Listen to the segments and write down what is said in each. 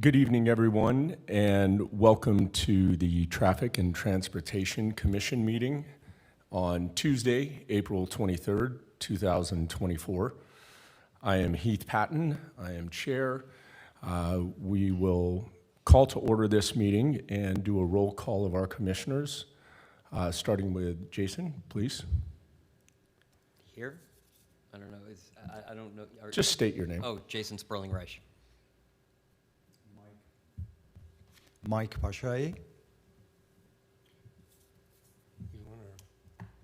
Good evening, everyone, and welcome to the Traffic and Transportation Commission meeting on Tuesday, April 23rd, 2024. I am Heath Patton. I am chair. We will call to order this meeting and do a roll call of our commissioners, starting with Jason, please. Here? I don't know. I don't know. Just state your name. Oh, Jason Sperling-Reich. Mike Pashai.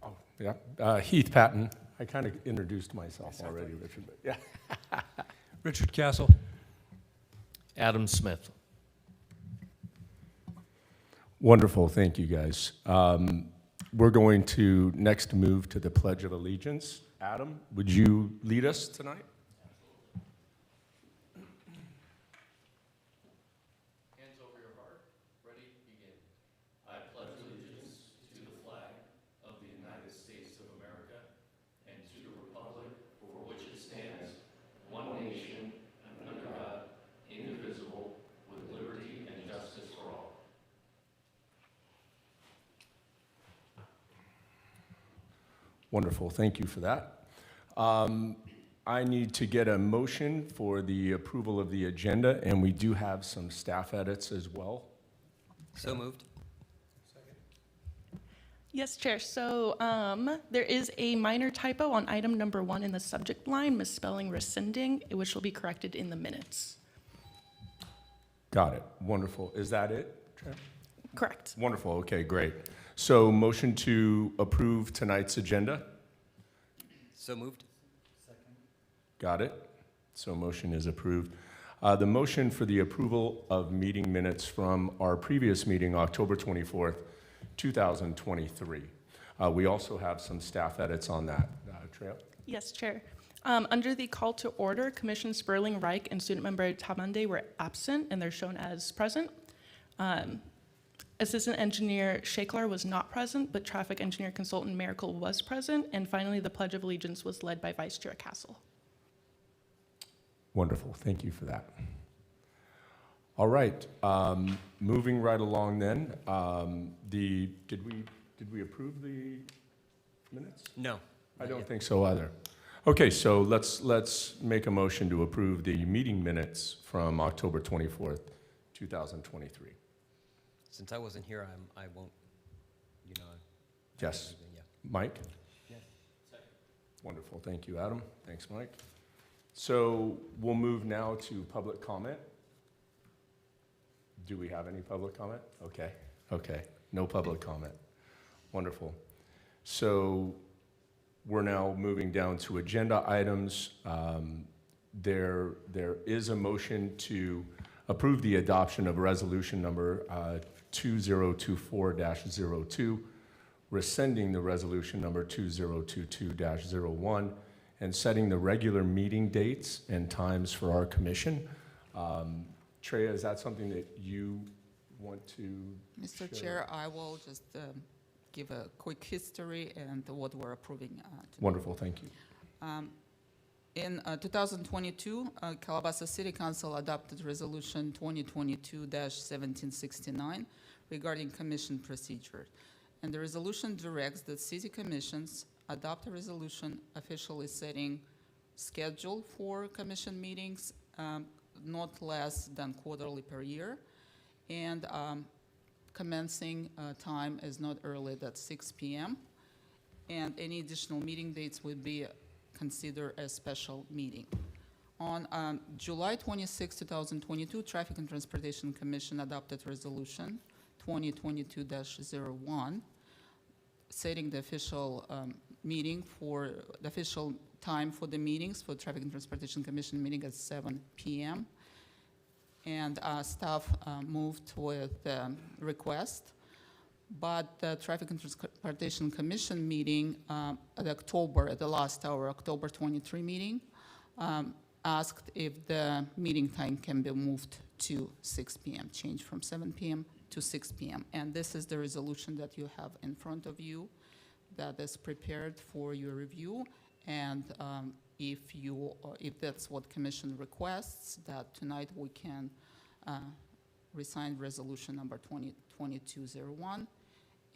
Oh, yeah. Heath Patton. I kind of introduced myself already, Richard. But yeah. Richard Castle. Adam Smith. Wonderful. Thank you, guys. We're going to next move to the Pledge of Allegiance. Adam, would you lead us tonight? Hands over your heart. Ready? Begin. I pledge allegiance to the flag of the United States of America and to the republic for which it stands, one nation, under God, indivisible, with liberty and justice for all. Wonderful. Thank you for that. I need to get a motion for the approval of the agenda, and we do have some staff edits as well. So moved. Yes, Chair. So there is a minor typo on item number 1 in the subject line, misspelling rescinding, which will be corrected in the minutes. Got it. Wonderful. Is that it, Trev? Correct. Wonderful. Okay, great. So motion to approve tonight's agenda. So moved. Got it. So motion is approved. The motion for the approval of meeting minutes from our previous meeting, October 24th, 2023. We also have some staff edits on that. Treya? Yes, Chair. Under the call to order, Commissioner Sperling-Reich and Student Member Tamande were absent, and they're shown as present. Assistant Engineer Shaklar was not present, but Traffic Engineer Consultant Miracle was present. And finally, the Pledge of Allegiance was led by Vice Chair Castle. Wonderful. Thank you for that. All right. Moving right along then. Did we approve the minutes? No. I don't think so either. Okay, so let's make a motion to approve the meeting minutes from October 24th, 2023. Since I wasn't here, I won't, Yes. Yeah. Mike? Yes. Second. Wonderful. Thank you, Adam. Thanks, Mike. So we'll move now to public comment. Do we have any public comment? Okay. No public comment. Wonderful. So we're now moving down to agenda items. There is a motion to approve the adoption of resolution number 2024-02, rescinding the resolution number 2022-01, and setting the regular meeting dates and times for our commission. Treya, is that something that you want to Mr. share? Chair, I will just give a quick history and what we're approving tonight. Wonderful, thank you. In 2022, Calabasas City Council adopted Resolution 2022-1769 regarding commission procedure. And the resolution directs that city commissions adopt a resolution officially setting schedule for commission meetings, not less than quarterly per year, and commencing time is not early than 6 p.m. And any additional meeting dates would be considered a special meeting. On July 26, 2022, Traffic and Transportation Commission adopted Resolution 2022-01, setting the official the official time for the meetings for Traffic and Transportation Commission meeting at 7 p.m. And staff moved with the request. But the Traffic and Transportation Commission meeting at the last hour, October 23 meeting, asked if the meeting time can be moved to 6 p.m., changed from 7 p.m. to 6 p.m. And this is the resolution that you have in front of you that is prepared for your review. And if that's what Commission requests, that tonight we can resign resolution number 2022-01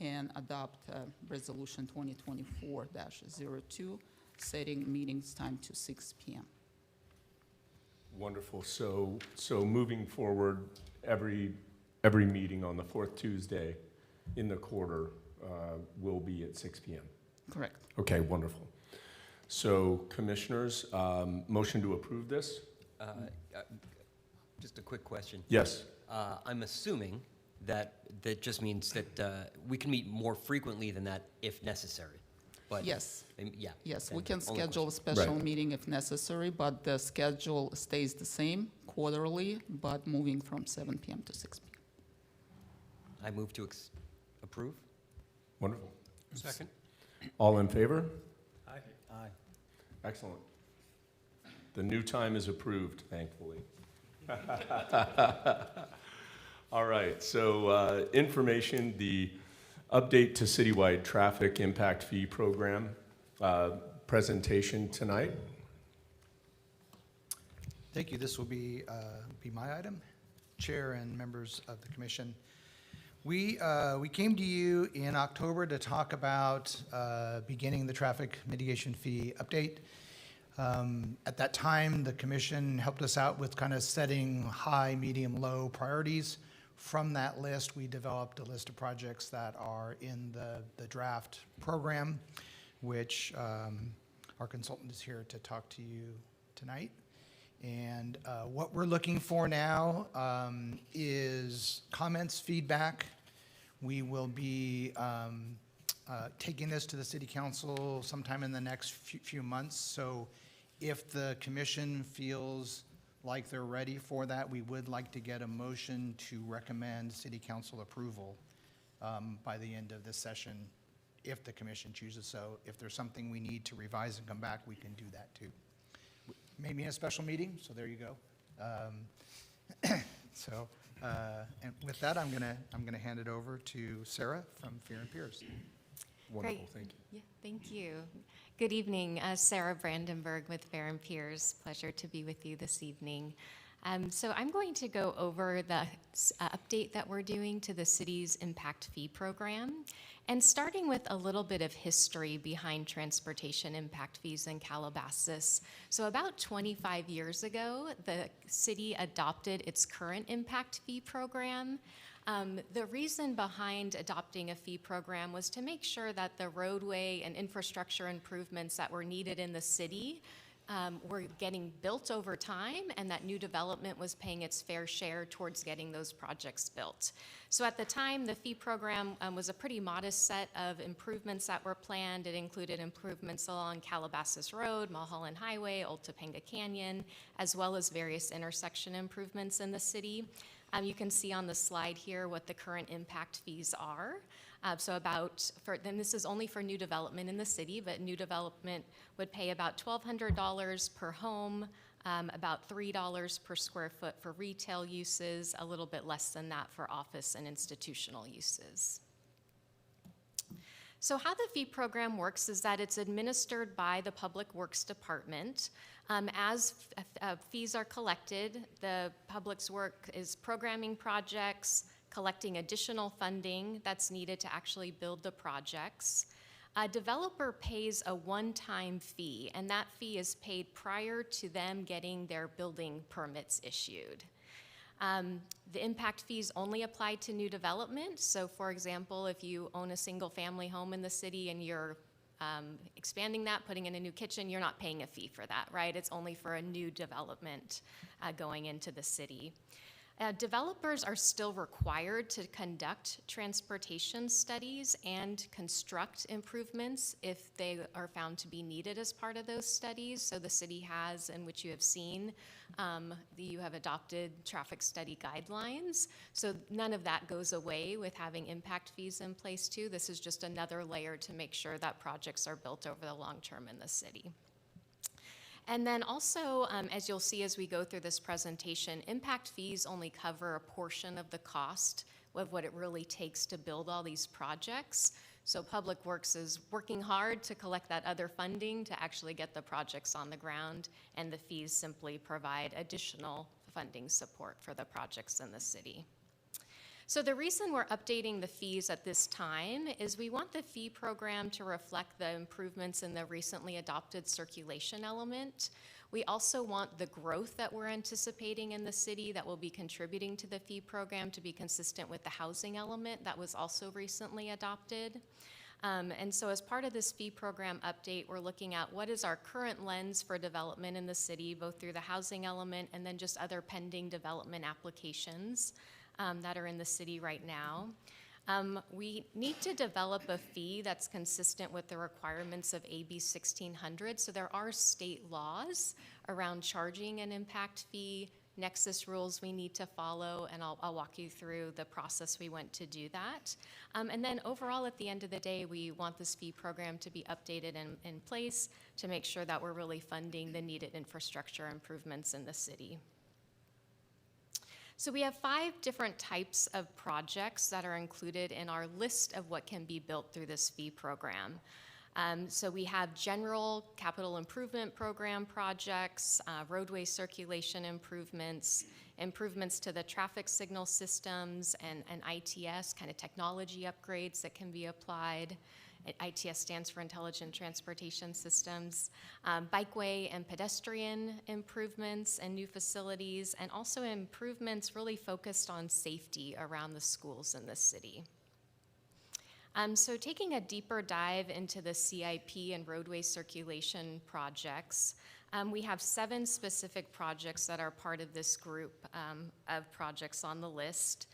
and adopt resolution 2024-02, setting meetings time to 6 p.m. Wonderful. So moving forward, every meeting on the fourth Tuesday in the quarter will be at 6 p.m. Correct. Okay, wonderful. So commissioners, motion to approve this? Just a quick question. Yes. I'm assuming that just means that we can meet more frequently than that if necessary. But Yes. yeah. Yes, we then can only schedule a question. special Right. meeting if necessary, but the schedule stays the same quarterly, but moving from 7 p.m. to 6 p.m. I move to approve. Wonderful. Second? All in favor? Aye. Aye. Excellent. The new time is approved, thankfully. All right, so information, the update to citywide traffic impact fee program presentation tonight. Thank you. This will be my item, Chair and members of the commission. We came to you in October to talk about beginning the traffic mitigation fee update. At that time, the commission helped us out with kind of setting high, medium, low priorities. From that list, we developed a list of projects that are in the draft program, which our consultant is here to talk to you tonight. And what we're looking for now is comments, feedback. We will be taking this to the city council sometime in the next few months. So if the commission feels like they're ready for that, we would like to get a motion to recommend city council approval by the end of this session, if the commission chooses so. If there's something we need to revise and come back, we can do that too. Maybe in a special meeting, so there you go. And with that, I'm gonna hand it over to Sarah from Fear and Peers. Wonderful, Great. thank you. Yeah, thank you. Good evening, Sarah Brandenburg with Fair and Peers. Pleasure to be with you this evening. So I'm going to go over the update that we're doing to the city's impact fee program, and starting with a little bit of history behind transportation impact fees in Calabasas. So about 25 years ago, the city adopted its current impact fee program. The reason behind adopting a fee program was to make sure that the roadway and infrastructure improvements that were needed in the city were getting built over time, and that new development was paying its fair share towards getting those projects built. So at the time, the fee program was a pretty modest set of improvements that were planned. It included improvements along Calabasas Road, Mulholland Highway, Old Topanga Canyon, as well as various intersection improvements in the city. You can see on the slide here what the current impact fees are. Then this is only for new development in the city, but new development would pay about $1,200 per home, about $3 per square foot for retail uses, a little bit less than that for office and institutional uses. So how the fee program works is that it's administered by the Public Works Department. As fees are collected, the Public's work is programming projects, collecting additional funding that's needed to actually build the projects. A developer pays a one-time fee, and that fee is paid prior to them getting their building permits issued. The impact fees only apply to new development. So for example, if you own a single-family home in the city and you're expanding that, putting in a new kitchen, you're not paying a fee for that, right? It's only for a new development going into the city. Developers are still required to conduct transportation studies and construct improvements if they are found to be needed as part of those studies. So the city has, in which you have seen, you have adopted traffic study guidelines. So none of that goes away with having impact fees in place too. This is just another layer to make sure that projects are built over the long term in the city. And then also, as you'll see as we go through this presentation, impact fees only cover a portion of the cost of what it really takes to build all these projects. So Public Works is working hard to collect that other funding to actually get the projects on the ground, and the fees simply provide additional funding support for the projects in the city. So the reason we're updating the fees at this time is we want the fee program to reflect the improvements in the recently adopted circulation element. We also want the growth that we're anticipating in the city that will be contributing to the fee program to be consistent with the housing element that was also recently adopted. And so as part of this fee program update, we're looking at what is our current lens for development in the city, both through the housing element and then just other pending development applications that are in the city right now. We need to develop a fee that's consistent with the requirements of AB 1600. So there are state laws around charging an impact fee, nexus rules we need to follow, and I'll walk you through the process we went to do that. And then overall, at the end of the day, we want this fee program to be updated and in place to make sure that we're really funding the needed infrastructure improvements in the city. So we have 5 different types of projects that are included in our list of what can be built through this fee program. So we have general capital improvement program projects, roadway circulation improvements, improvements to the traffic signal systems, and ITS, kind of technology upgrades that can be applied. ITS stands for Intelligent Transportation Systems, bikeway and pedestrian improvements and new facilities, and also improvements really focused on safety around the schools in the city. So taking a deeper dive into the CIP and roadway circulation projects, we have 7 specific projects that are part of this group of projects on the list.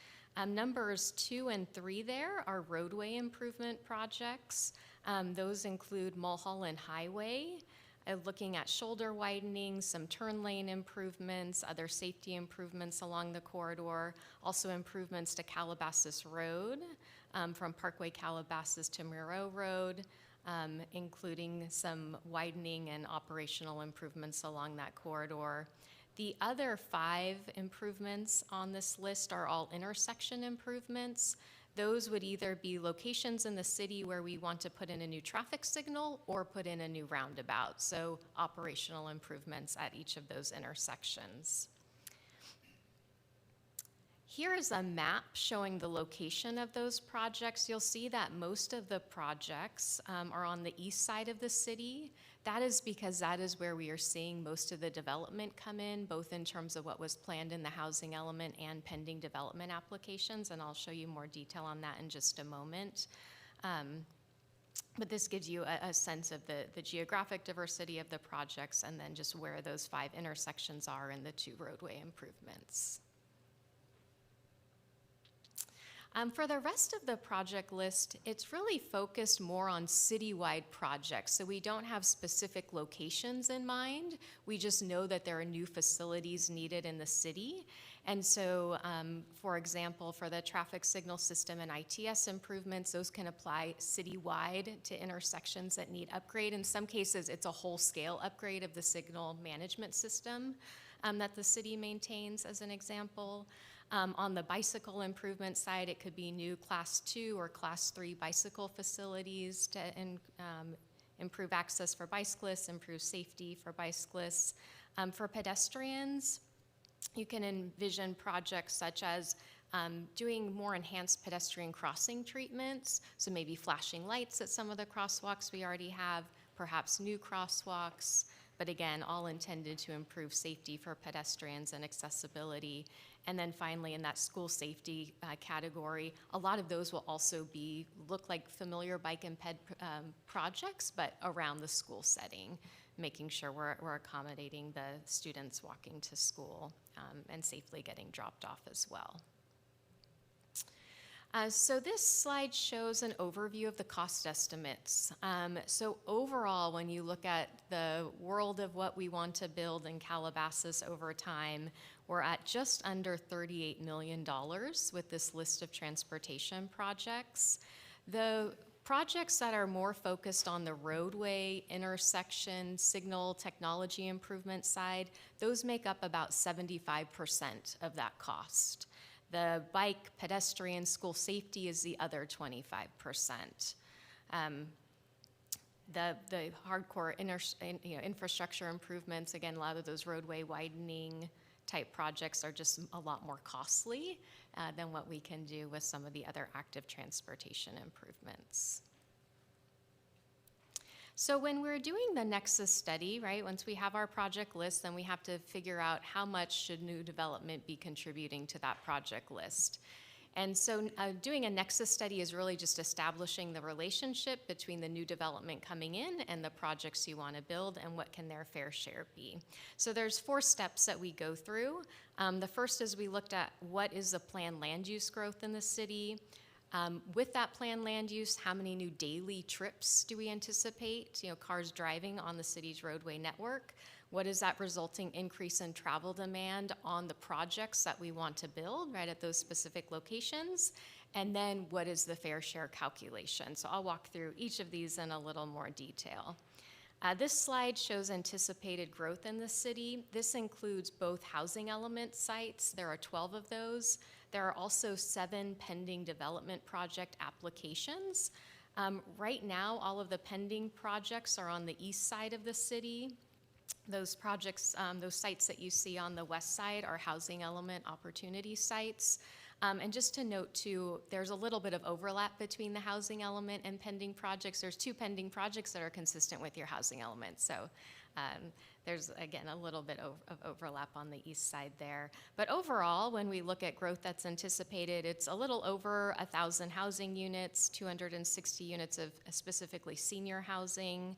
Numbers 2 and 3 there are roadway improvement projects. Those include Mulholland Highway, looking at shoulder widening, some turn lane improvements, other safety improvements along the corridor, also improvements to Calabasas Road, from Parkway Calabasas to Miro Road, including some widening and operational improvements along that corridor. The other 5 improvements on this list are all intersection improvements. Those would either be locations in the city where we want to put in a new traffic signal or put in a new roundabout, so operational improvements at each of those intersections. Here is a map showing the location of those projects. You'll see that most of the projects are on the east side of the city. That is because that is where we are seeing most of the development come in, both in terms of what was planned in the housing element and pending development applications, and I'll show you more detail on that in just a moment. But this gives you a sense of the geographic diversity of the projects and then just where those 5 intersections are in the 2 roadway improvements. For the rest of the project list, it's really focused more on citywide projects. So we don't have specific locations in mind. We just know that there are new facilities needed in the city. And so, for example, for the traffic signal system and ITS improvements, those can apply citywide to intersections that need upgrade. In some cases, it's a whole-scale upgrade of the signal management system that the city maintains, as an example. On the bicycle improvement side, it could be new Class 2 or Class 3 bicycle facilities to improve access for bicyclists, improve safety for bicyclists. For pedestrians, you can envision projects such as doing more enhanced pedestrian crossing treatments, so maybe flashing lights at some of the crosswalks we already have, perhaps new crosswalks, but again, all intended to improve safety for pedestrians and accessibility. And then finally, in that school safety category, a lot of those will also look like familiar bike and ped projects, but around the school setting, making sure we're accommodating the students walking to school and safely getting dropped off as well. So this slide shows an overview of the cost estimates. So overall, when you look at the world of what we want to build in Calabasas over time, we're at just under $38 million with this list of transportation projects. The projects that are more focused on the roadway, intersection, signal technology improvement side, those make up about 75% of that cost. The bike, pedestrian, school safety is the other 25%. The hardcore infrastructure improvements, again, a lot of those roadway widening, type projects are just a lot more costly than what we can do with some of the other active transportation improvements. So when we're doing the nexus study, right, once we have our project list, then we have to figure out how much should new development be contributing to that project list. And so doing a nexus study is really just establishing the relationship between the new development coming in and the projects you want to build and what can their fair share be. So there's 4 steps that we go through. The first is we looked at what is the planned land use growth in the city. With that planned land use, how many new daily trips do we anticipate, cars driving on the city's roadway network? What is that resulting increase in travel demand on the projects that we want to build, right, at those specific locations? And then what is the fair share calculation? So I'll walk through each of these in a little more detail. This slide shows anticipated growth in the city. This includes both housing element sites. There are 12 of those. There are also 7 pending development project applications. Right now, all of the pending projects are on the east side of the city. Those projects, those sites that you see on the west side are housing element opportunity sites. And just to note too, there's a little bit of overlap between the housing element and pending projects. There's 2 pending projects that are consistent with your housing element. So there's, again, a little bit of overlap on the east side there. But overall, when we look at growth that's anticipated, it's a little over 1,000 housing units, 260 units of specifically senior housing,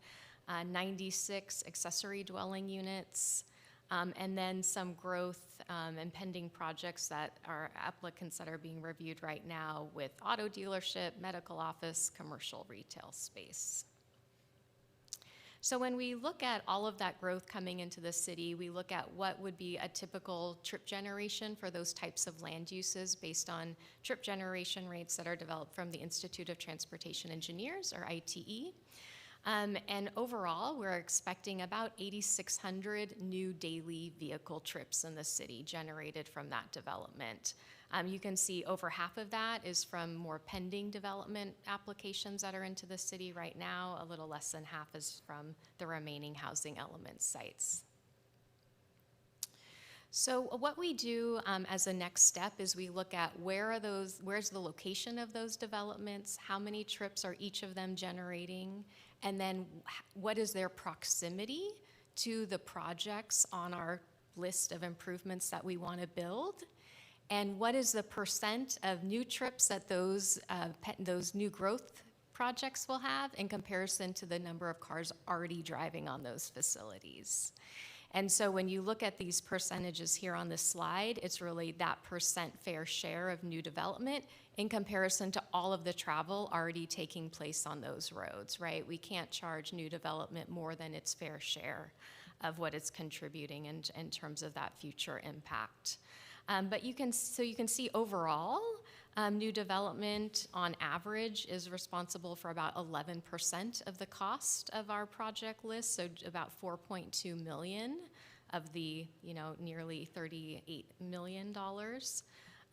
96 accessory dwelling units, and then some growth and pending projects that are applicants that are being reviewed right now with auto dealership, medical office, commercial retail space. So when we look at all of that growth coming into the city, we look at what would be a typical trip generation for those types of land uses based on trip generation rates that are developed from the Institute of Transportation Engineers, or ITE. And overall, we're expecting about 8,600 new daily vehicle trips in the city generated from that development. You can see over half of that is from more pending development applications that are into the city right now. A little less than half is from the remaining housing element sites. So what we do as a next step is we look at where's the location of those developments, how many trips are each of them generating, and then what is their proximity to the projects on our list of improvements that we want to build, and what is the percent of new trips that those new growth projects will have in comparison to the number of cars already driving on those facilities. And so when you look at these percentages here on this slide, it's really that percent fair share of new development in comparison to all of the travel already taking place on those roads, right? We can't charge new development more than its fair share of what it's contributing in terms of that future impact. But you can see overall, new development on average is responsible for about 11% of the cost of our project list, so about $4.2 million of the nearly $38 million.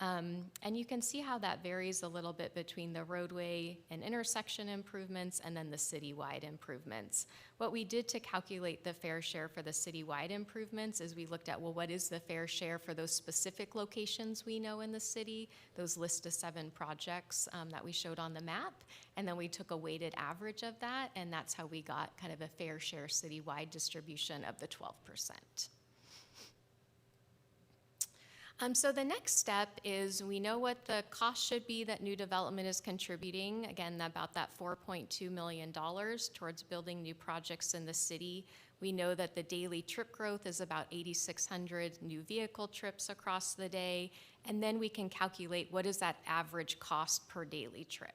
And you can see how that varies a little bit between the roadway and intersection improvements and then the citywide improvements. What we did to calculate the fair share for the citywide improvements is we looked at, well, what is the fair share for those specific locations we know in the city, those list of 7 projects that we showed on the map, and then we took a weighted average of that, and that's how we got kind of a fair share citywide distribution of the 12%. So the next step is we know what the cost should be that new development is contributing, again, about that $4.2 million towards building new projects in the city. We know that the daily trip growth is about 8,600 new vehicle trips across the day, and then we can calculate what is that average cost per daily trip.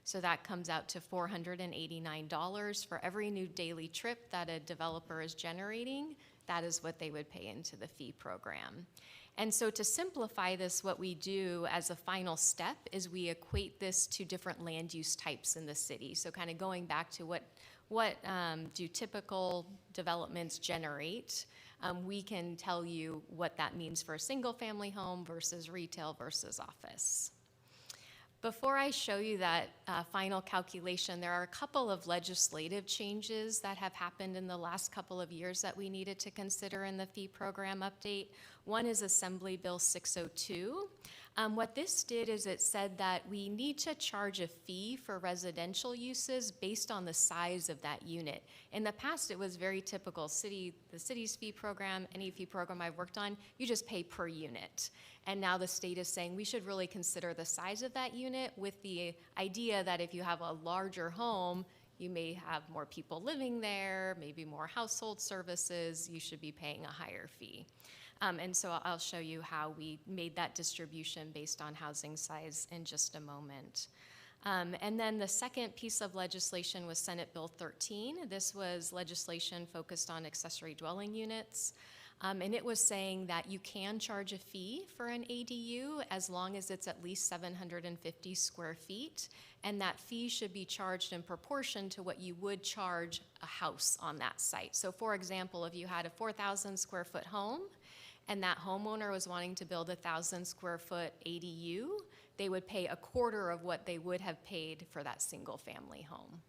So that comes out to $489 for every new daily trip that a developer is generating. That is what they would pay into the fee program. And so to simplify this, what we do as a final step is we equate this to different land use types in the city. So kind of going back to what do typical developments generate, we can tell you what that means for a single family home versus retail versus office. Before I show you that final calculation, there are a couple of legislative changes that have happened in the last couple of years that we needed to consider in the fee program update. One is Assembly Bill 602. What this did is it said that we need to charge a fee for residential uses based on the size of that unit. In the past, it was very typical. The city's fee program, any fee program I've worked on, you just pay per unit. And now the state is saying we should really consider the size of that unit, with the idea that if you have a larger home, you may have more people living there, maybe more household services, you should be paying a higher fee. And so I'll show you how we made that distribution based on housing size in just a moment. And then the second piece of legislation was Senate Bill 13. This was legislation focused on accessory dwelling units. And it was saying that you can charge a fee for an ADU as long as it's at least 750 square feet. And that fee should be charged in proportion to what you would charge a house on that site. So for example, if you had a 4,000 square foot home, and that homeowner was wanting to build a 1,000 square foot ADU, they would pay a quarter of what they would have paid for that single family home.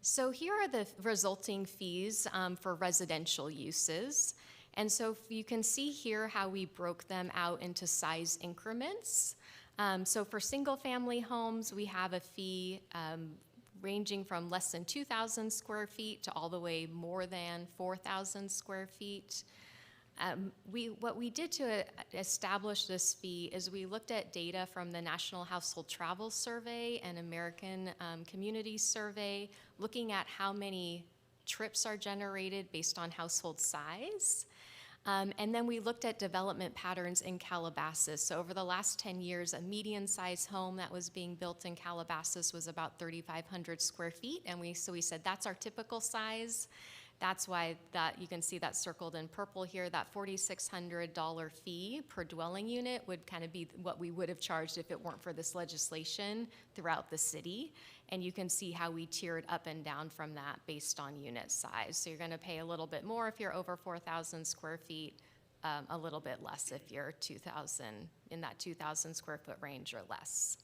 So here are the resulting fees for residential uses. And so you can see here how we broke them out into size increments. So for single family homes, we have a fee ranging from less than 2,000 square feet to all the way more than 4,000 square feet. What we did to establish this fee is we looked at data from the National Household Travel Survey and American Community Survey, looking at how many trips are generated based on household size. And then we looked at development patterns in Calabasas. So over the last 10 years, a median-sized home that was being built in Calabasas was about 3,500 square feet. And we said that's our typical size. That's why you can see that circled in purple here. That $4,600 fee per dwelling unit would kind of be what we would have charged if it weren't for this legislation throughout the city. And you can see how we tiered up and down from that based on unit size. So you're going to pay a little bit more if you're over 4,000 square feet, a little bit less if you're in that 2,000 square foot range or less.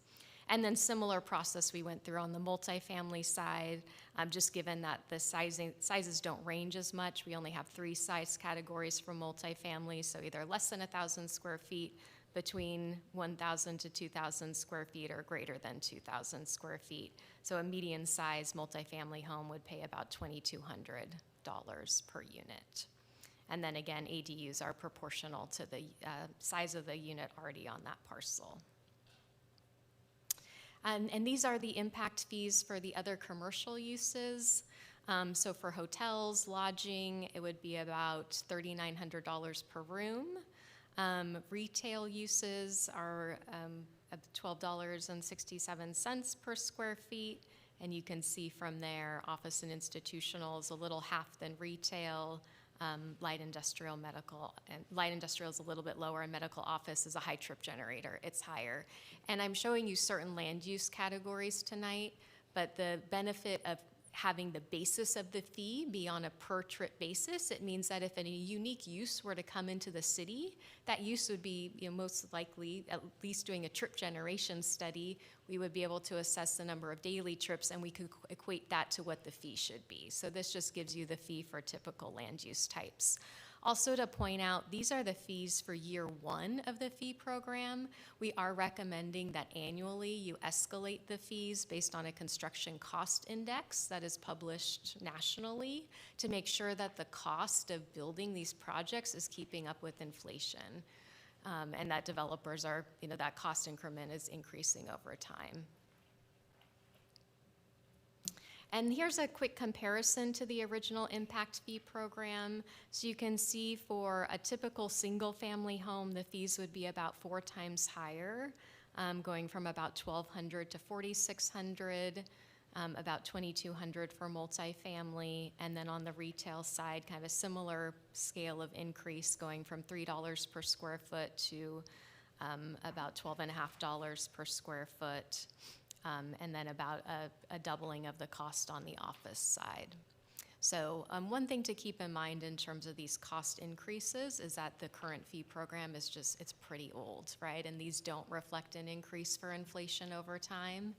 And then similar process we went through on the multifamily side, just given that the sizes don't range as much. We only have 3 size categories for multifamily, so either less than 1,000 square feet, between 1,000 to 2,000 square feet, or greater than 2,000 square feet. So a median size multifamily home would pay about $2,200 per unit. And then again, ADUs are proportional to the size of the unit already on that parcel. And these are the impact fees for the other commercial uses. So for hotels, lodging, it would be about $3,900 per room. Retail uses are $12.67 per square feet. And you can see from there, office and institutional is a little half than retail. Light industrial, medical, and light industrial is a little bit lower, and medical office is a high trip generator. It's higher. And I'm showing you certain land use categories tonight, but the benefit of having the basis of the fee be on a per trip basis, it means that if any unique use were to come into the city, that use would be most likely, at least doing a trip generation study, we would be able to assess the number of daily trips, and we could equate that to what the fee should be. So this just gives you the fee for typical land use types. Also to point out, these are the fees for year 1 of the fee program. We are recommending that annually you escalate the fees based on a construction cost index that is published nationally to make sure that the cost of building these projects is keeping up with inflation. And that developers are, that cost increment is increasing over time. And here's a quick comparison to the original impact fee program. So you can see for a typical single family home, the fees would be about 4 times higher, going from about $1,200 to $4,600, about $2,200 for multifamily. And then on the retail side, kind of a similar scale of increase, going from $3 per square foot to about $12.50 per square foot. And then about a doubling of the cost on the office side. So one thing to keep in mind in terms of these cost increases is that the current fee program is it's pretty old, right? And these don't reflect an increase for inflation over time.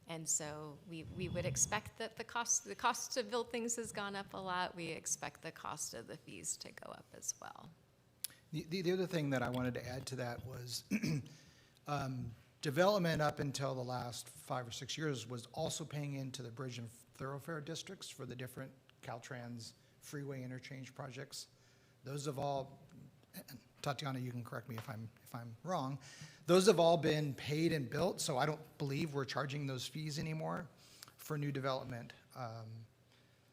And so we would expect that the cost to build things has gone up a lot. We expect the cost of the fees to go up as well. The other thing that I wanted to add to that was development up until the last 5 or 6 years was also paying into the bridge and thoroughfare districts for the different Caltrans freeway interchange projects. Those have all, and Tatiana, you can correct me if I'm wrong, those have all been paid and built, so I don't believe we're charging those fees anymore for new development.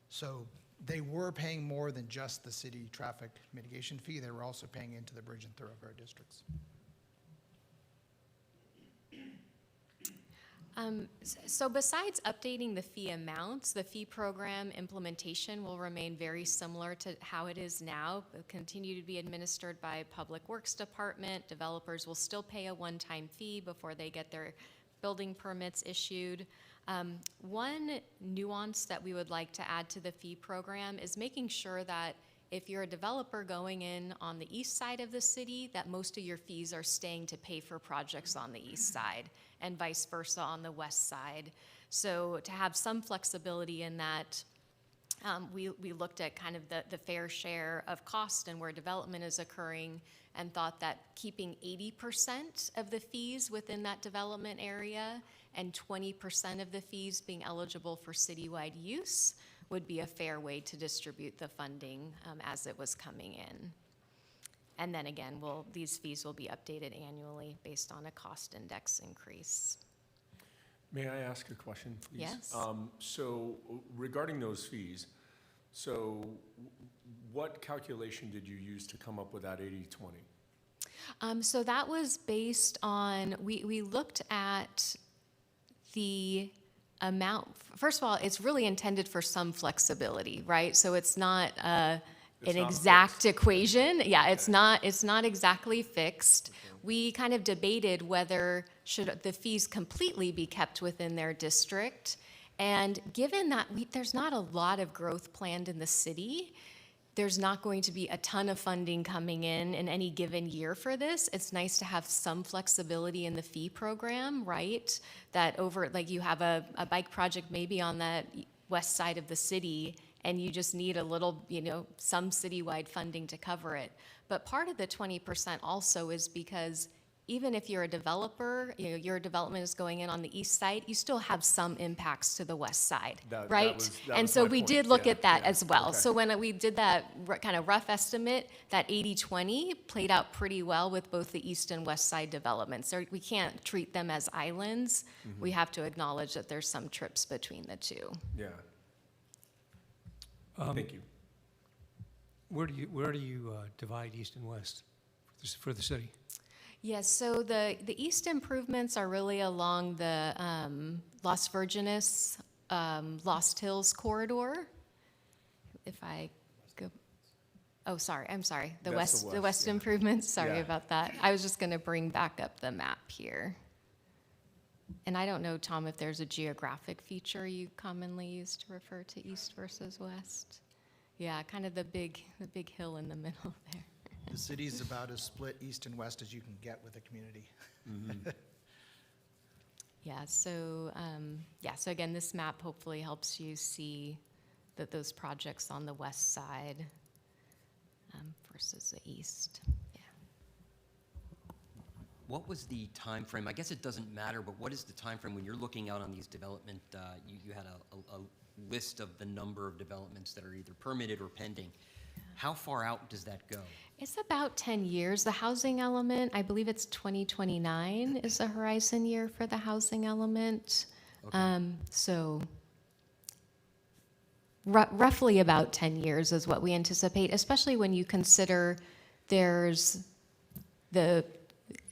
So they were paying more than just the city traffic mitigation fee. They were also paying into the bridge and thoroughfare districts. So besides updating the fee amounts, the fee program implementation will remain very similar to how it is now. It'll continue to be administered by Public Works Department. Developers will still pay a one-time fee before they get their building permits issued. One nuance that we would like to add to the fee program is making sure that if you're a developer going in on the east side of the city, that most of your fees are staying to pay for projects on the east side, and vice versa on the west side. So to have some flexibility in that, we looked at kind of the fair share of cost and where development is occurring, and thought that keeping 80% of the fees within that development area and 20% of the fees being eligible for citywide use would be a fair way to distribute the funding as it was coming in. And then again, these fees will be updated annually based on a cost index increase. May I ask a question, please? Yes. So regarding those fees, so what calculation did you use to come up with that 80-20? So that was based on, we looked at the amount. First of all, it's really intended for some flexibility, right? So it's not an exact equation. Yeah, it's not exactly fixed. We kind of debated whether should the fees completely be kept within their district. And given that there's not a lot of growth planned in the city, there's not going to be a ton of funding coming in any given year for this. It's nice to have some flexibility in the fee program, right? That like you have a bike project maybe on that west side of the city, and you just need a little, some citywide funding to cover it. But part of the 20% also is because even if you're a developer, your development is going in on the east side, you still have some impacts to the west side, right? That and was so my we point. did look Yeah, at that yeah. as well. Okay. So when we did that kind of rough estimate, that 80-20 played out pretty well with both the east and west side developments. We can't treat them as islands. Mm-hmm. We have to acknowledge that there's some trips between the two. Yeah. Thank you. Where do you divide east and west for the city? Yes, so the east improvements are really along the Las Virgenes, Lost Hills corridor. If I go, I'm sorry. The That's west, the west, yeah. improvements. Sorry Yeah. about that. I was just going to bring back up the map here. And I don't know, Tom, if there's a geographic feature you commonly use to refer to east versus west. Yeah, kind of the big hill in the middle there. The city's about as split east and west as you can get with a community. Yeah, so again, this map hopefully helps you see that those projects on the west side versus the east. Yeah. What was the time frame? I guess it doesn't matter, but what is the time frame when you're looking out on these development? You had a list of the number of developments that are either permitted or pending. How far out does that go? It's about 10 years. The housing element, I believe it's 2029 is the horizon year for the housing element. Okay. So roughly about 10 years is what we anticipate, especially when you consider there's the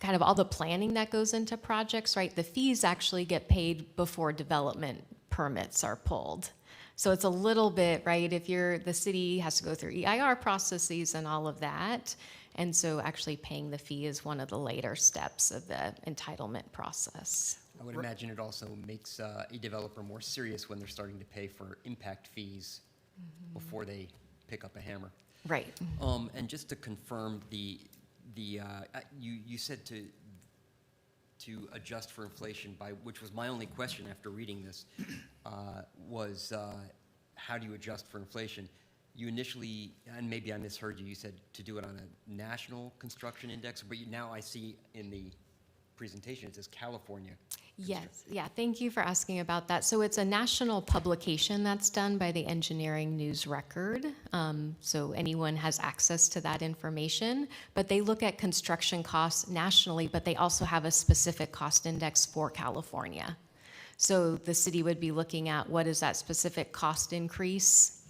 kind of all the planning that goes into projects, right? The fees actually get paid before development permits are pulled. So it's a little bit, right, if the city has to go through EIR processes and all of that. And so actually paying the fee is one of the later steps of the entitlement process. I would imagine it also makes a developer more serious when they're starting to pay for impact fees before they pick up a hammer. Right. And just to confirm, you said to adjust for inflation, which was my only question after reading this, was how do you adjust for inflation? You initially, and maybe I misheard you, you said to do it on a national construction index, but now I see in the presentation it says California. Yes, yeah, thank you for asking about that. So it's a national publication that's done by the Engineering News Record. So anyone has access to that information, but they look at construction costs nationally, but they also have a specific cost index for California. So the city would be looking at what is that specific cost increase.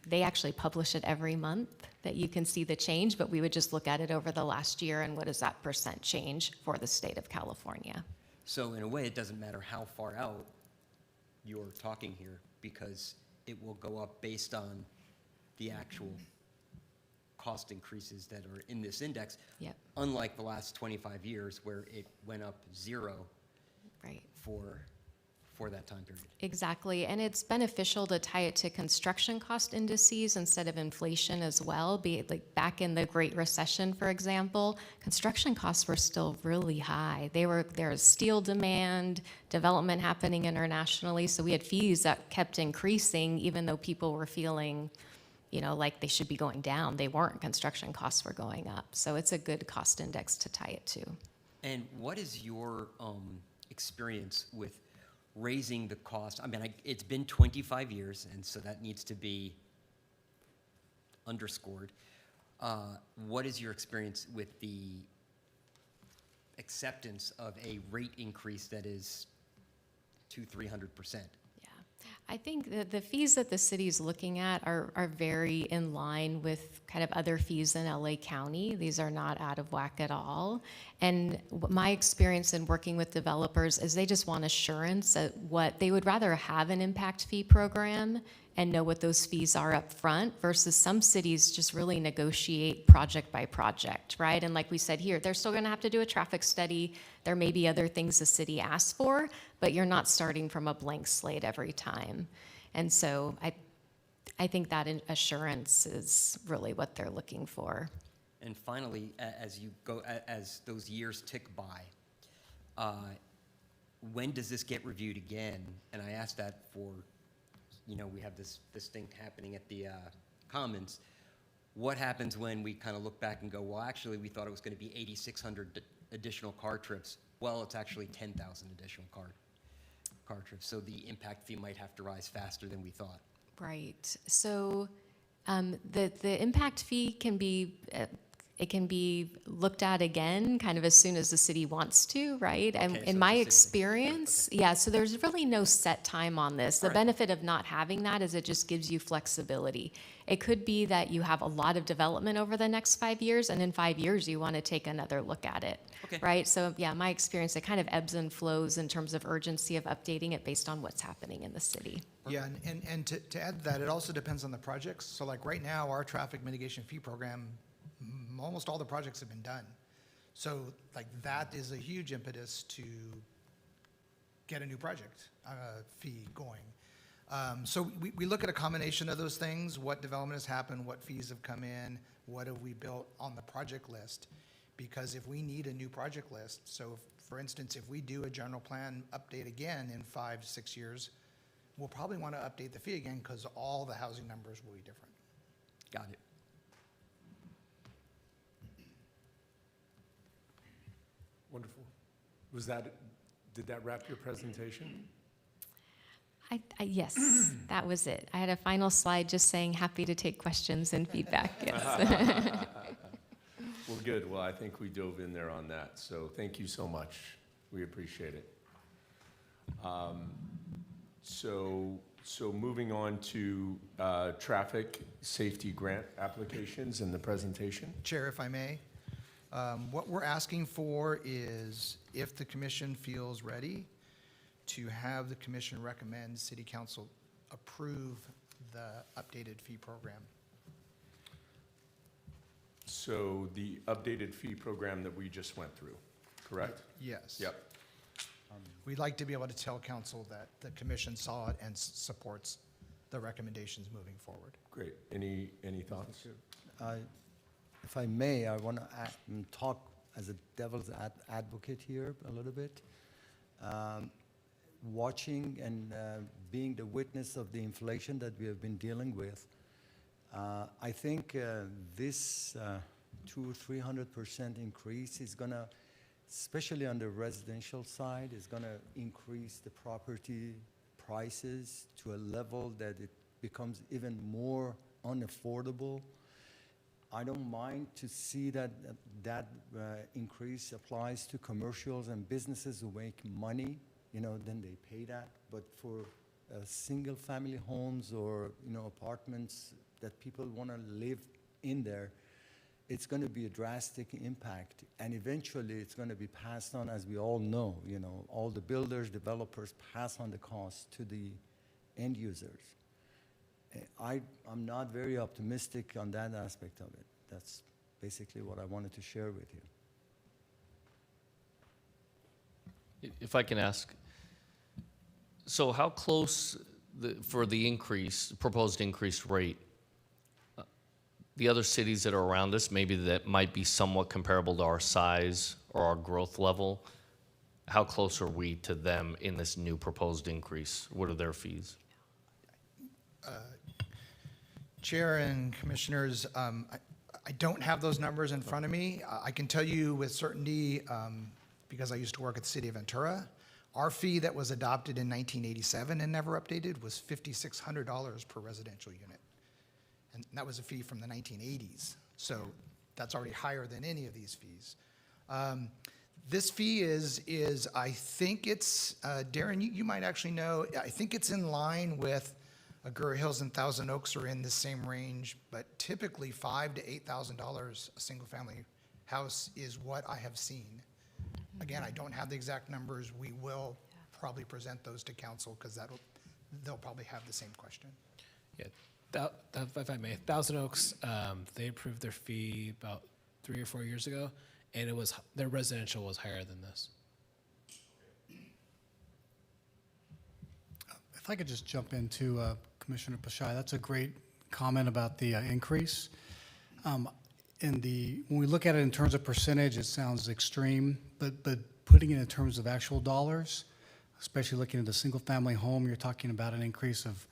They actually publish it every month that you can see the change, but we would just look at it over the last year and what is that % change for the state of California. So in a way, it doesn't matter how far out you're talking here, because it will go up based on the actual cost increases that are in this index. Yep. Unlike the last 25 years where it went up 0 Right. for that time period. Exactly, and it's beneficial to tie it to construction cost indices instead of inflation as well. Be it like back in the Great Recession, for example, construction costs were still really high. There was steel demand, development happening internationally, so we had fees that kept increasing even though people were feeling, like they should be going down. They weren't. Construction costs were going up, so it's a good cost index to tie it to. And what is your experience with raising the cost? I mean, it's been 25 years, and so that needs to be underscored. What is your experience with the acceptance of a rate increase that is 200-300%? I think that the fees that the city's looking at are very in line with kind of other fees in LA County. These are not out of whack at all. And my experience in working with developers is they just want assurance that what they would rather have an impact fee program and know what those fees are up front versus some cities just really negotiate project by project, right? And like we said here, they're still gonna have to do a traffic study. There may be other things the city asks for, but you're not starting from a blank slate every time. And so I think that assurance is really what they're looking for. And finally, as those years tick by, when does this get reviewed again? And I asked that for, we have this thing happening at the Commons. What happens when we kind of look back and go, well, actually, we thought it was going to be 8,600 additional car trips. Well, it's actually 10,000 additional car trips. So the impact fee might have to rise faster than we thought. Right. So the impact fee can be it can be looked at again kind of as soon as the city wants to, right? And Okay, in so my it's a city thing. experience, yeah, so there's really no set time on this. The All right. benefit of not having that is it just gives you flexibility. It could be that you have a lot of development over the next 5 years, and in 5 years you want to take another look at it, Okay. right? So yeah, my experience, it kind of ebbs and flows in terms of urgency of updating it based on what's happening in the city. Yeah, and to add to that, it also depends on the projects. So like right now, our traffic mitigation fee program, almost all the projects have been done. So like that is a huge impetus to get a new project fee going. So we look at a combination of those things, what development has happened, what fees have come in, what have we built on the project list. Because if we need a new project list, so for instance, if we do a general plan update again in 5 to 6 years, we'll probably want to update the fee again because all the housing numbers will be different. Got it. Wonderful. Did that wrap your presentation? Yes, that was it. I had a final slide just saying happy to take questions and feedback. Yes. Well, good. Well, I think we dove in there on that. So thank you so much. We appreciate it. So moving on to traffic safety grant applications and the presentation. Chair, if I may, what we're asking for is if the commission feels ready to have the commission recommend city council approve the updated fee program. So the updated fee program that we just went through, correct? Yes. Yep. we'd like to be able to tell council that the commission saw it and supports the recommendations moving forward. Great. Any thoughts? If I may, I want to talk as a devil's advocate here a little bit. Watching and being the witness of the inflation that we have been dealing with, I think this 200-300% increase is going to, especially on the residential side, is going to increase the property prices to a level that it becomes even more unaffordable. I don't mind to see that increase applies to commercials and businesses who make money, then they pay that. But for single-family homes or, apartments that people want to live in there, it's going to be a drastic impact. And eventually, it's going to be passed on, as we all know. All the builders, developers pass on the cost to the end users. I'm not very optimistic on that aspect of it. That's basically what I wanted to share with you. If I can ask, so how close for the proposed increased rate, the other cities that are around us, maybe that might be somewhat comparable to our size or our growth level, how close are we to them in this new proposed increase? What are their fees? Chair and commissioners, I don't have those numbers in front of me. I can tell you with certainty, because I used to work at the city of Ventura, our fee that was adopted in 1987 and never updated was $5,600 per residential unit. And that was a fee from the 1980s. So that's already higher than any of these fees. This fee is I think it's, Darren, you might actually know, I think it's in line with Agoura Hills and Thousand Oaks are in the same range, but typically $5,000 to $8,000 a single-family house is what I have seen. Again, I don't have the exact numbers. We will probably present those to council because they'll probably have the same question. Yeah, if I may, Thousand Oaks, they approved their fee about 3 or 4 years ago, and their residential was higher than this. If I could just jump into Commissioner Pashai, that's a great comment about the increase. When we look at it in terms of percentage, it sounds extreme, but putting it in terms of actual dollars, especially looking at a single-family home, you're talking about an increase of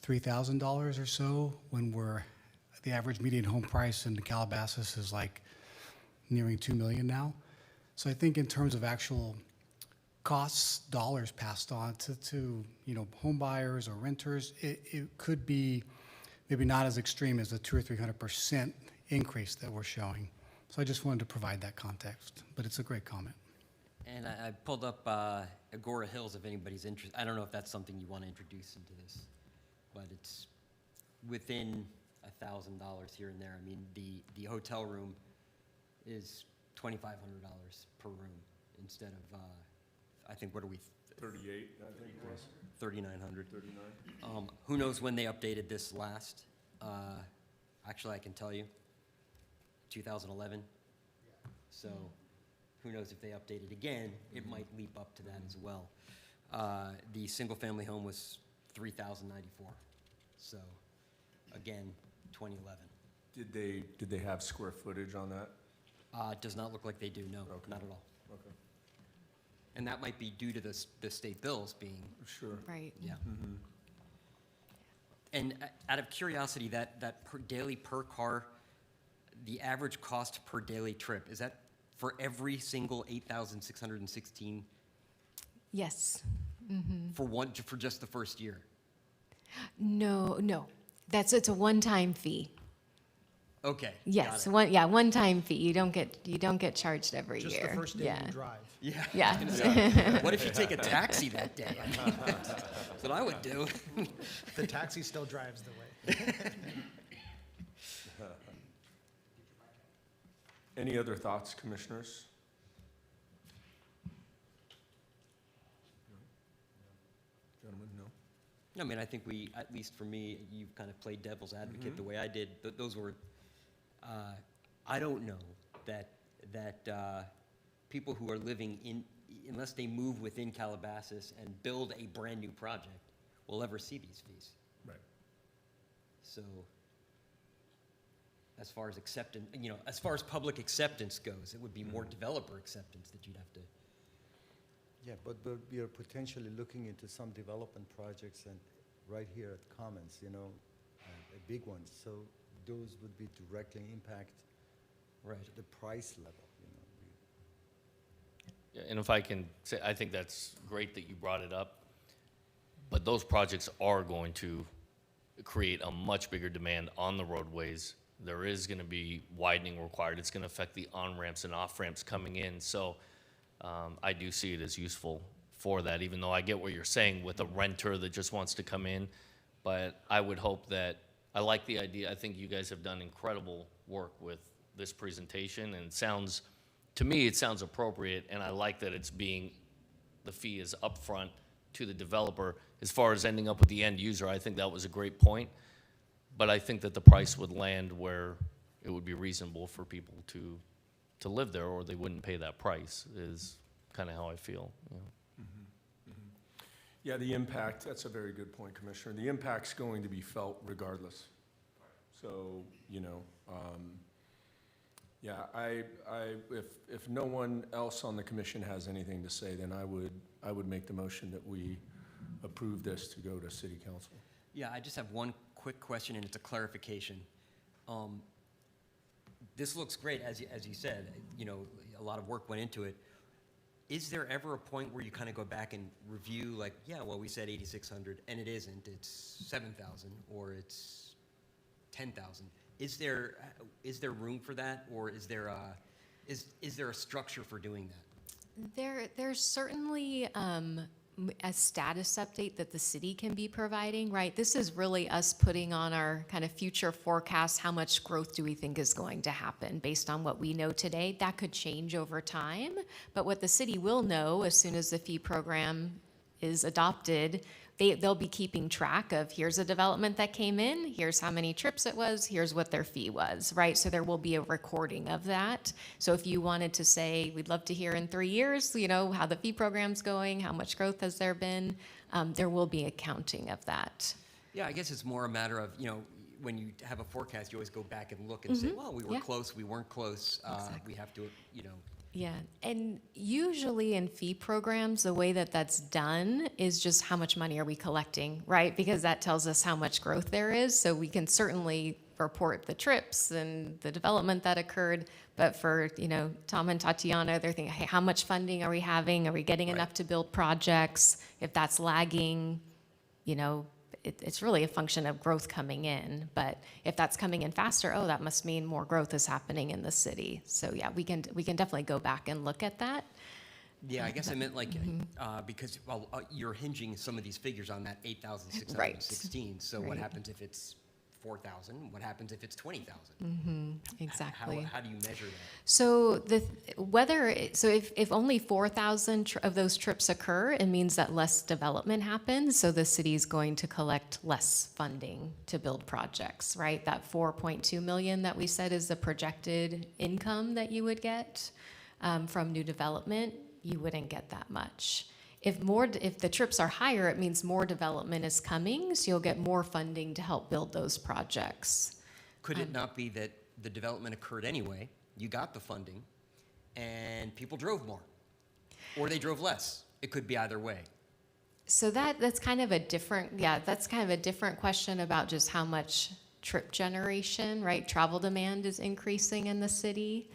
$3,000 or so when the average median home price in Calabasas is like nearing $2 million now. So I think in terms of actual costs, dollars passed on to home buyers or renters, it could be maybe not as extreme as the 200 or 300% increase that we're showing. So I just wanted to provide that context, but it's a great comment. And I pulled up Agoura Hills if anybody's interested. I don't know if that's something you want to introduce into this, but it's within $1,000 here and there. I mean, the hotel room is $2,500 per room instead of I think, what are we? 38, I think it was. 3,900. 39. Who knows when they updated this last? Actually, I can tell you, 2011. So who knows if they update it again, it might leap up to that as well. The single-family home was 3,094. So again, 2011. Did they have square footage on that? It does not look like they do, no, Okay. not at all. Okay. And that might be due to the state bills being, Sure. Right. yeah. And out of curiosity, that daily per car, the average cost per daily trip, is that for every single 8,616 Yes. for just the first year? No. It's a one-time fee. Okay. Yes, got it. one-time fee. You don't get charged every Just year. the first day Yeah. you drive. Yeah. Yeah. What if you take a taxi that day? I mean, that's what I would do. The taxi still drives the way. Any other thoughts, commissioners? No? Gentlemen, no? I mean, I think at least for me, you kind of played devil's advocate the way I did. Those were, I don't know that people who are living unless they move within Calabasas and build a brand-new project, will ever see these fees. Right. So, as far as acceptance, as far as public acceptance goes, it would be more developer acceptance that you'd have to. Yeah, but we are potentially looking into some development projects and right here at Commons, a big one. So those would be directly impact the price level, Yeah, and if I can say, I think that's great that you brought it up, but those projects are going to create a much bigger demand on the roadways. There is going to be widening required. It's going to affect the on-ramps and off-ramps coming in. So I do see it as useful for that, even though I get what you're saying with a renter that just wants to come in. But I would hope that, I like the idea. I think you guys have done incredible work with this presentation, and to me, it sounds appropriate, and I like that the fee is upfront to the developer. As far as ending up with the end user, I think that was a great point. But I think that the price would land where it would be reasonable for people to live there, or they wouldn't pay that price, is kind of how I feel. Yeah, the impact, that's a very good point, Commissioner. The impact's going to be felt regardless. So, if no one else on the commission has anything to say, then I would make the motion that we approve this to go to City Council. Yeah, I just have one quick question, and it's a clarification. This looks great, as you said, a lot of work went into it. Is there ever a point where you kind of go back and review, like, yeah, well, we said 8,600, and it isn't, it's 7,000, or it's 10,000? Is there room for that, or is there a structure for doing that? There's certainly a status update that the city can be providing, right? This is really us putting on our kind of future forecast. How much growth do we think is going to happen based on what we know today? That could change over time, but what the city will know as soon as the fee program is adopted, they'll be keeping track of, here's a development that came in, here's how many trips it was, here's what their fee was, right? So there will be a recording of that. So if you wanted to say, we'd love to hear in 3 years, how the fee program's going, how much growth has there been, there will be accounting of that. Yeah, I guess it's more a matter of, when you have a forecast, you always go back and look and say, well, we were close, we weren't close. Exactly. We have to, Yeah, and usually in fee programs, the way that that's done is just how much money are we collecting, right? Because that tells us how much growth there is, so we can certainly report the trips and the development that occurred. But for, Tom and Tatiana, they're thinking, hey, how much funding are we having? Are we getting enough to build projects? If that's lagging, it's really a function of growth coming in. But if that's coming in faster, that must mean more growth is happening in the city. So yeah, we can definitely go back and look at that. Yeah, I guess I meant because, you're hinging some of these figures on that 8,616. So what happens if it's 4,000? What happens if it's 20,000? Exactly. How do you measure that? So if only 4,000 of those trips occur, it means that less development happens. So the city's going to collect less funding to build projects, right? That 4.2 million that we said is the projected income that you would get from new development. You wouldn't get that much. If the trips are higher, it means more development is coming, so you'll get more funding to help build those projects. Could it not be that the development occurred anyway, you got the funding, and people drove more? Or they drove less? It could be either way. So that's kind of a different question about just how much trip generation, right? Travel demand is increasing in the city.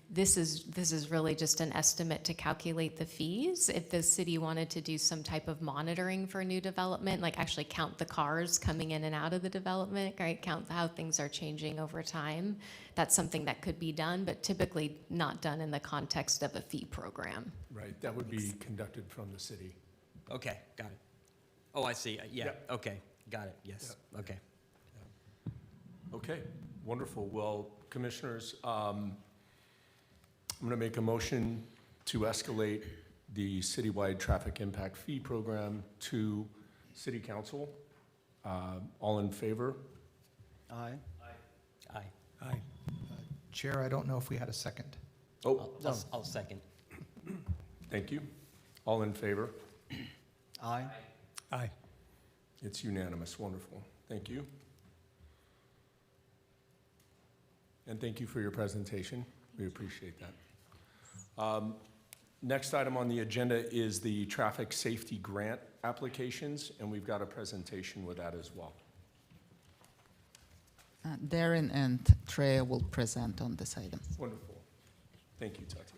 This is really just an estimate to calculate the fees. If the city wanted to do some type of monitoring for new development, like actually count the cars coming in and out of the development, right? Count how things are changing over time. That's something that could be done, but typically not done in the context of a fee program. Right, that would be conducted from the city. Okay, got it. Oh, I see. Yeah, okay, got it, yes, okay. Okay, wonderful. Well, Commissioners, I'm going to make a motion to escalate the citywide traffic impact fee program to City Council. All in favor? Aye. Aye. Chair, I don't know if we had a second. Oh, I'll second. Thank you. All in favor? Aye. Aye. It's unanimous. Wonderful. Thank you. And thank you for your presentation. We appreciate that. Next item on the agenda is the traffic safety grant applications, and we've got a presentation with that as well. Darren and Treya will present on this item. Wonderful. Thank you, Tatiana.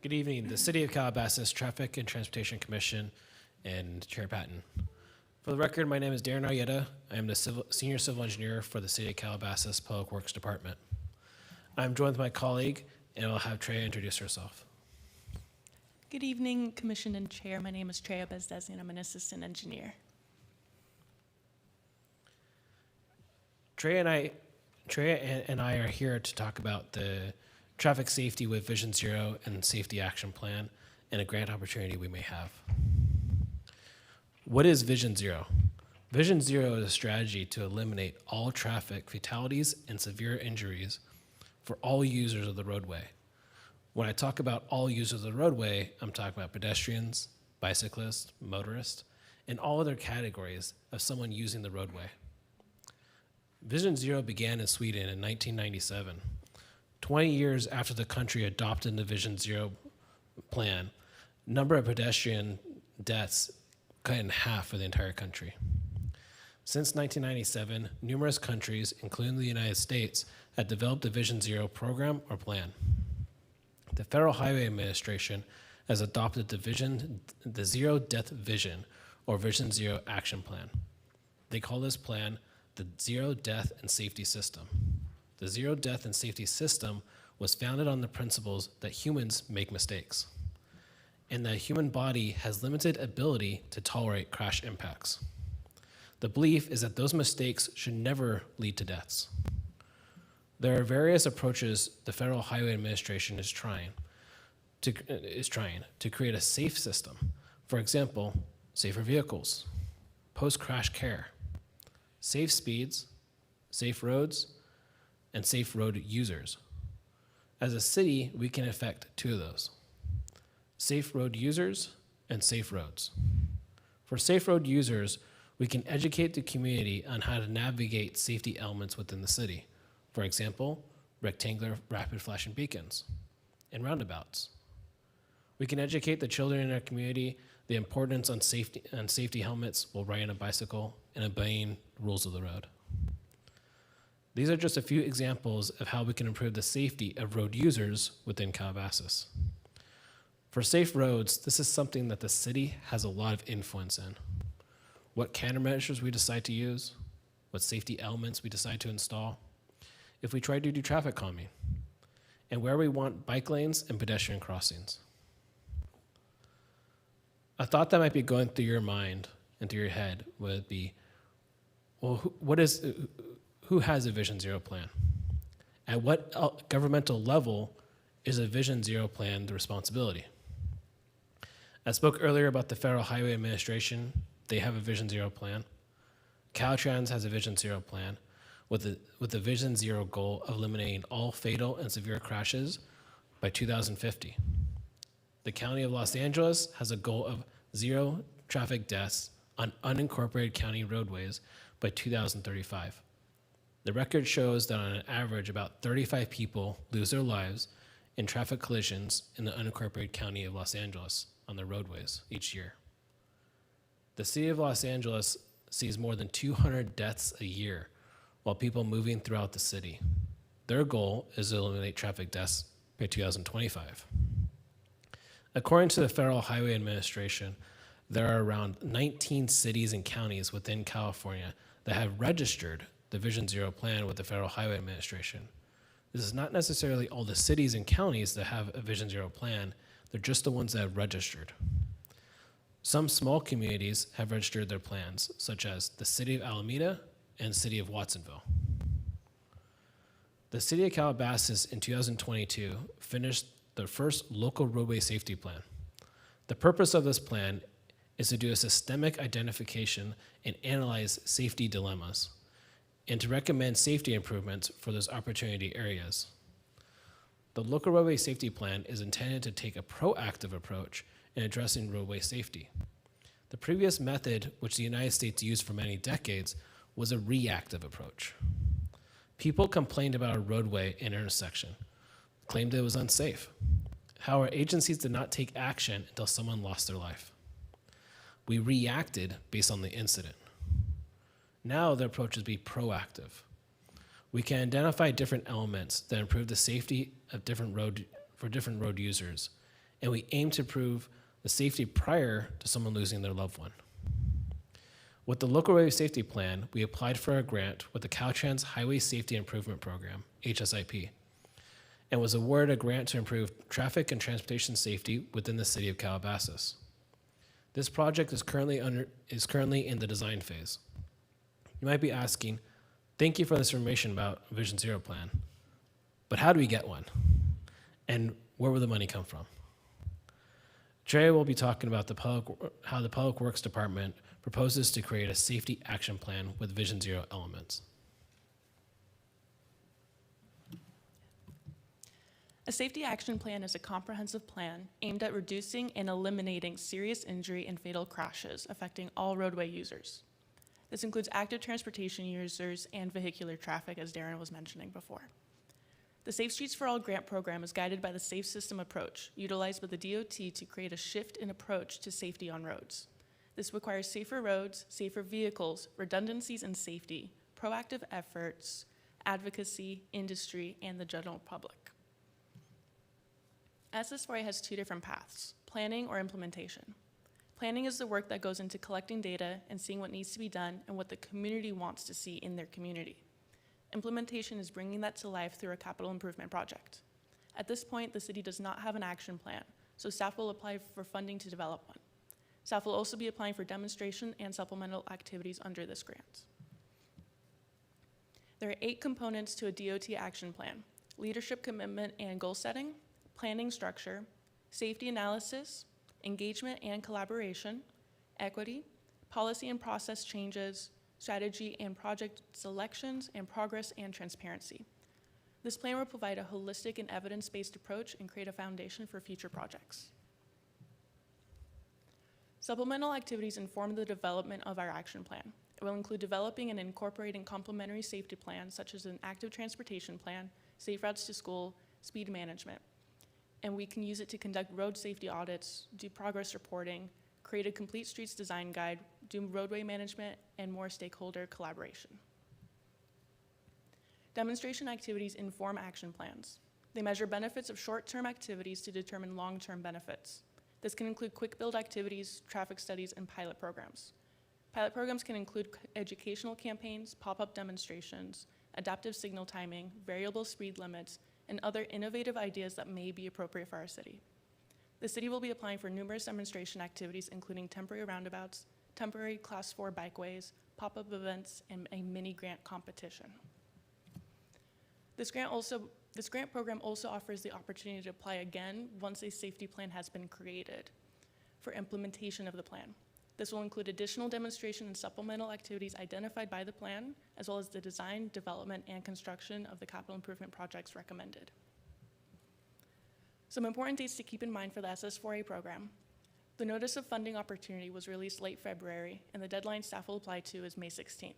Good evening. The City of Calabasas Traffic and Transportation Commission and Chair Patton. For the record, my name is Darren Arietta. I am the Senior Civil Engineer for the City of Calabasas Public Works Department. I'm joined with my colleague, and I'll have Treya introduce herself. Good evening, Commission and Chair. My name is Treya Bezdesian, and I'm an assistant engineer. Treya and I are here to talk about the traffic safety with Vision Zero and Safety Action Plan and a grant opportunity we may have. What is Vision Zero? Vision Zero is a strategy to eliminate all traffic fatalities and severe injuries for all users of the roadway. When I talk about all users of the roadway, I'm talking about pedestrians, bicyclists, motorists, and all other categories of someone using the roadway. Vision Zero began in Sweden in 1997. 20 years after the country adopted the Vision Zero plan, number of pedestrian deaths cut in half for the entire country. Since 1997, numerous countries, including the United States, have developed the Vision Zero program or plan. The Federal Highway Administration has adopted the Zero Death Vision, or Vision Zero Action Plan. They call this plan the Zero Death and Safety System. The Zero Death and Safety System was founded on the principles that humans make mistakes, and the human body has limited ability to tolerate crash impacts. The belief is that those mistakes should never lead to deaths. There are various approaches the Federal Highway Administration is trying to create a safe system. For example, safer vehicles, post-crash care, safe speeds, safe roads, and safe road users. As a city, we can affect two of those: safe road users and safe roads. For safe road users, we can educate the community on how to navigate safety elements within the city. For example, rectangular rapid flashing beacons and roundabouts. We can educate the children in our community the importance on safety helmets while riding a bicycle and obeying rules of the road. These are just a few examples of how we can improve the safety of road users within Calabasas. For safe roads, this is something that the city has a lot of influence in. What countermeasures we decide to use, what safety elements we decide to install, if we try to do traffic calming, and where we want bike lanes and pedestrian crossings. A thought that might be going through your mind and through your head would be, well, who has a Vision Zero plan? At what governmental level is a Vision Zero plan the responsibility? I spoke earlier about the Federal Highway Administration. They have a Vision Zero plan. Caltrans has a Vision Zero plan with the Vision Zero goal of eliminating all fatal and severe crashes by 2050. The County of Los Angeles has a goal of 0 traffic deaths on unincorporated county roadways by 2035. The record shows that on an average, about 35 people lose their lives in traffic collisions in the unincorporated county of Los Angeles on their roadways each year. The city of Los Angeles sees more than 200 deaths a year while people moving throughout the city. Their goal is to eliminate traffic deaths by 2025. According to the Federal Highway Administration, there are around 19 cities and counties within California that have registered the Vision Zero plan with the Federal Highway Administration. This is not necessarily all the cities and counties that have a Vision Zero plan, they're just the ones that have registered. Some small communities have registered their plans, such as the City of Alameda and City of Watsonville. The City of Calabasas in 2022 finished their first local roadway safety plan. The purpose of this plan is to do a systemic identification and analyze safety dilemmas, and to recommend safety improvements for those opportunity areas. The local roadway safety plan is intended to take a proactive approach in addressing roadway safety. The previous method, which the United States used for many decades, was a reactive approach. People complained about a roadway intersection, claimed it was unsafe. However, agencies did not take action until someone lost their life. We reacted based on the incident. Now the approach is be proactive. We can identify different elements that improve the safety of different road users, and we aim to improve the safety prior to someone losing their loved one. With the Local Roadway Safety Plan, we applied for a grant with the Caltrans Highway Safety Improvement Program, HSIP, and was awarded a grant to improve traffic and transportation safety within the city of Calabasas. This project is currently in the design phase. You might be asking, thank you for this information about Vision Zero plan, but how do we get one? And where will the money come from? Trey will be talking about how the Public Works Department proposes to create a safety action plan with Vision Zero elements. A safety action plan is a comprehensive plan aimed at reducing and eliminating serious injury and fatal crashes affecting all roadway users. This includes active transportation users and vehicular traffic, as Darren was mentioning before. The Safe Streets for All grant program is guided by the Safe System approach, utilized by the DOT to create a shift in approach to safety on roads. This requires safer roads, safer vehicles, redundancies in safety, proactive efforts, advocacy, industry, and the general public. SS4A has two different paths, planning or implementation. Planning is the work that goes into collecting data and seeing what needs to be done and what the community wants to see in their community. Implementation is bringing that to life through a capital improvement project. At this point, the city does not have an action plan, so staff will apply for funding to develop one. Staff will also be applying for demonstration and supplemental activities under this grant. There are 8 components to a DOT action plan: leadership commitment and goal setting, planning structure, safety analysis, engagement and collaboration, equity, policy and process changes, strategy and project selections, and progress and transparency. This plan will provide a holistic and evidence-based approach and create a foundation for future projects. Supplemental activities inform the development of our action plan. It will include developing and incorporating complementary safety plans such as an active transportation plan, safe routes to school, speed management. And we can use it to conduct road safety audits, do progress reporting, create a complete streets design guide, do roadway management, and more stakeholder collaboration. Demonstration activities inform action plans. They measure benefits of short-term activities to determine long-term benefits. This can include quick build activities, traffic studies, and pilot programs. Pilot programs can include educational campaigns, pop-up demonstrations, adaptive signal timing, variable speed limits, and other innovative ideas that may be appropriate for our city. The city will be applying for numerous demonstration activities, including temporary roundabouts, temporary Class 4 bikeways, pop-up events, and a mini grant competition. This grant program also offers the opportunity to apply again once a safety plan has been created for implementation of the plan. This will include additional demonstration and supplemental activities identified by the plan, as well as the design, development, and construction of the capital improvement projects recommended. Some important dates to keep in mind for the SS4A program. The notice of funding opportunity was released late February, and the deadline staff will apply to is May 16th.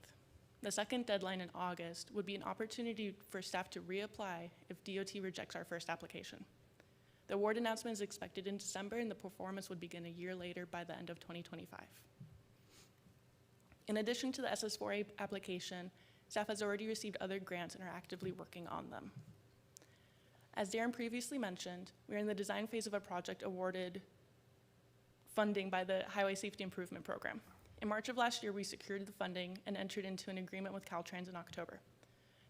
The second deadline in August would be an opportunity for staff to reapply if DOT rejects our first application. The award announcement is expected in December, and the performance would begin a year later by the end of 2025. In addition to the SS4A application, staff has already received other grants and are actively working on them. As Darren previously mentioned, we are in the design phase of a project awarded funding by the Highway Safety Improvement Program. In March of last year, we secured the funding and entered into an agreement with Caltrans in October.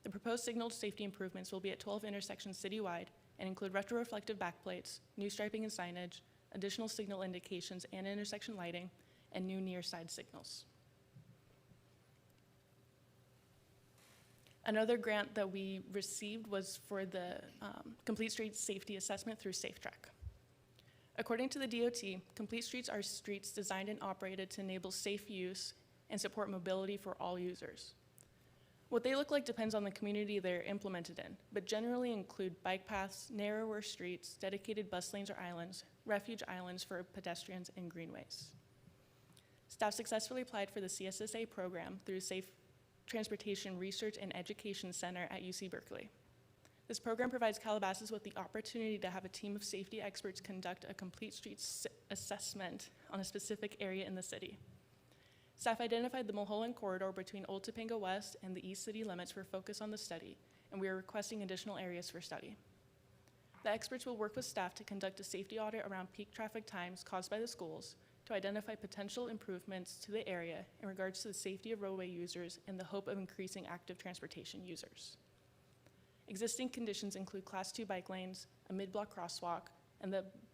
The proposed signal safety improvements will be at 12 intersections citywide and include retroreflective backplates, new striping and signage, additional signal indications and intersection lighting, and new near side signals. Another grant that we received was for the Complete Streets Safety Assessment through SafeTrack. According to the DOT, complete streets are streets designed and operated to enable safe use and support mobility for all users. What they look like depends on the community they're implemented in, but generally include bike paths, narrower streets, dedicated bus lanes or islands, refuge islands for pedestrians, and greenways. Staff successfully applied for the CSSA program through Safe Transportation Research and Education Center at UC Berkeley. This program provides Calabasas with the opportunity to have a team of safety experts conduct a complete streets assessment on a specific area in the city. Staff identified the Mulholland corridor between Old Topanga West and the East City limits for focus on the study, and we are requesting additional areas for study. The experts will work with staff to conduct a safety audit around peak traffic times caused by the schools to identify potential improvements to the area in regards to the safety of roadway users in the hope of increasing active transportation users. Existing conditions include Class 2 bike lanes, a mid-block crosswalk, and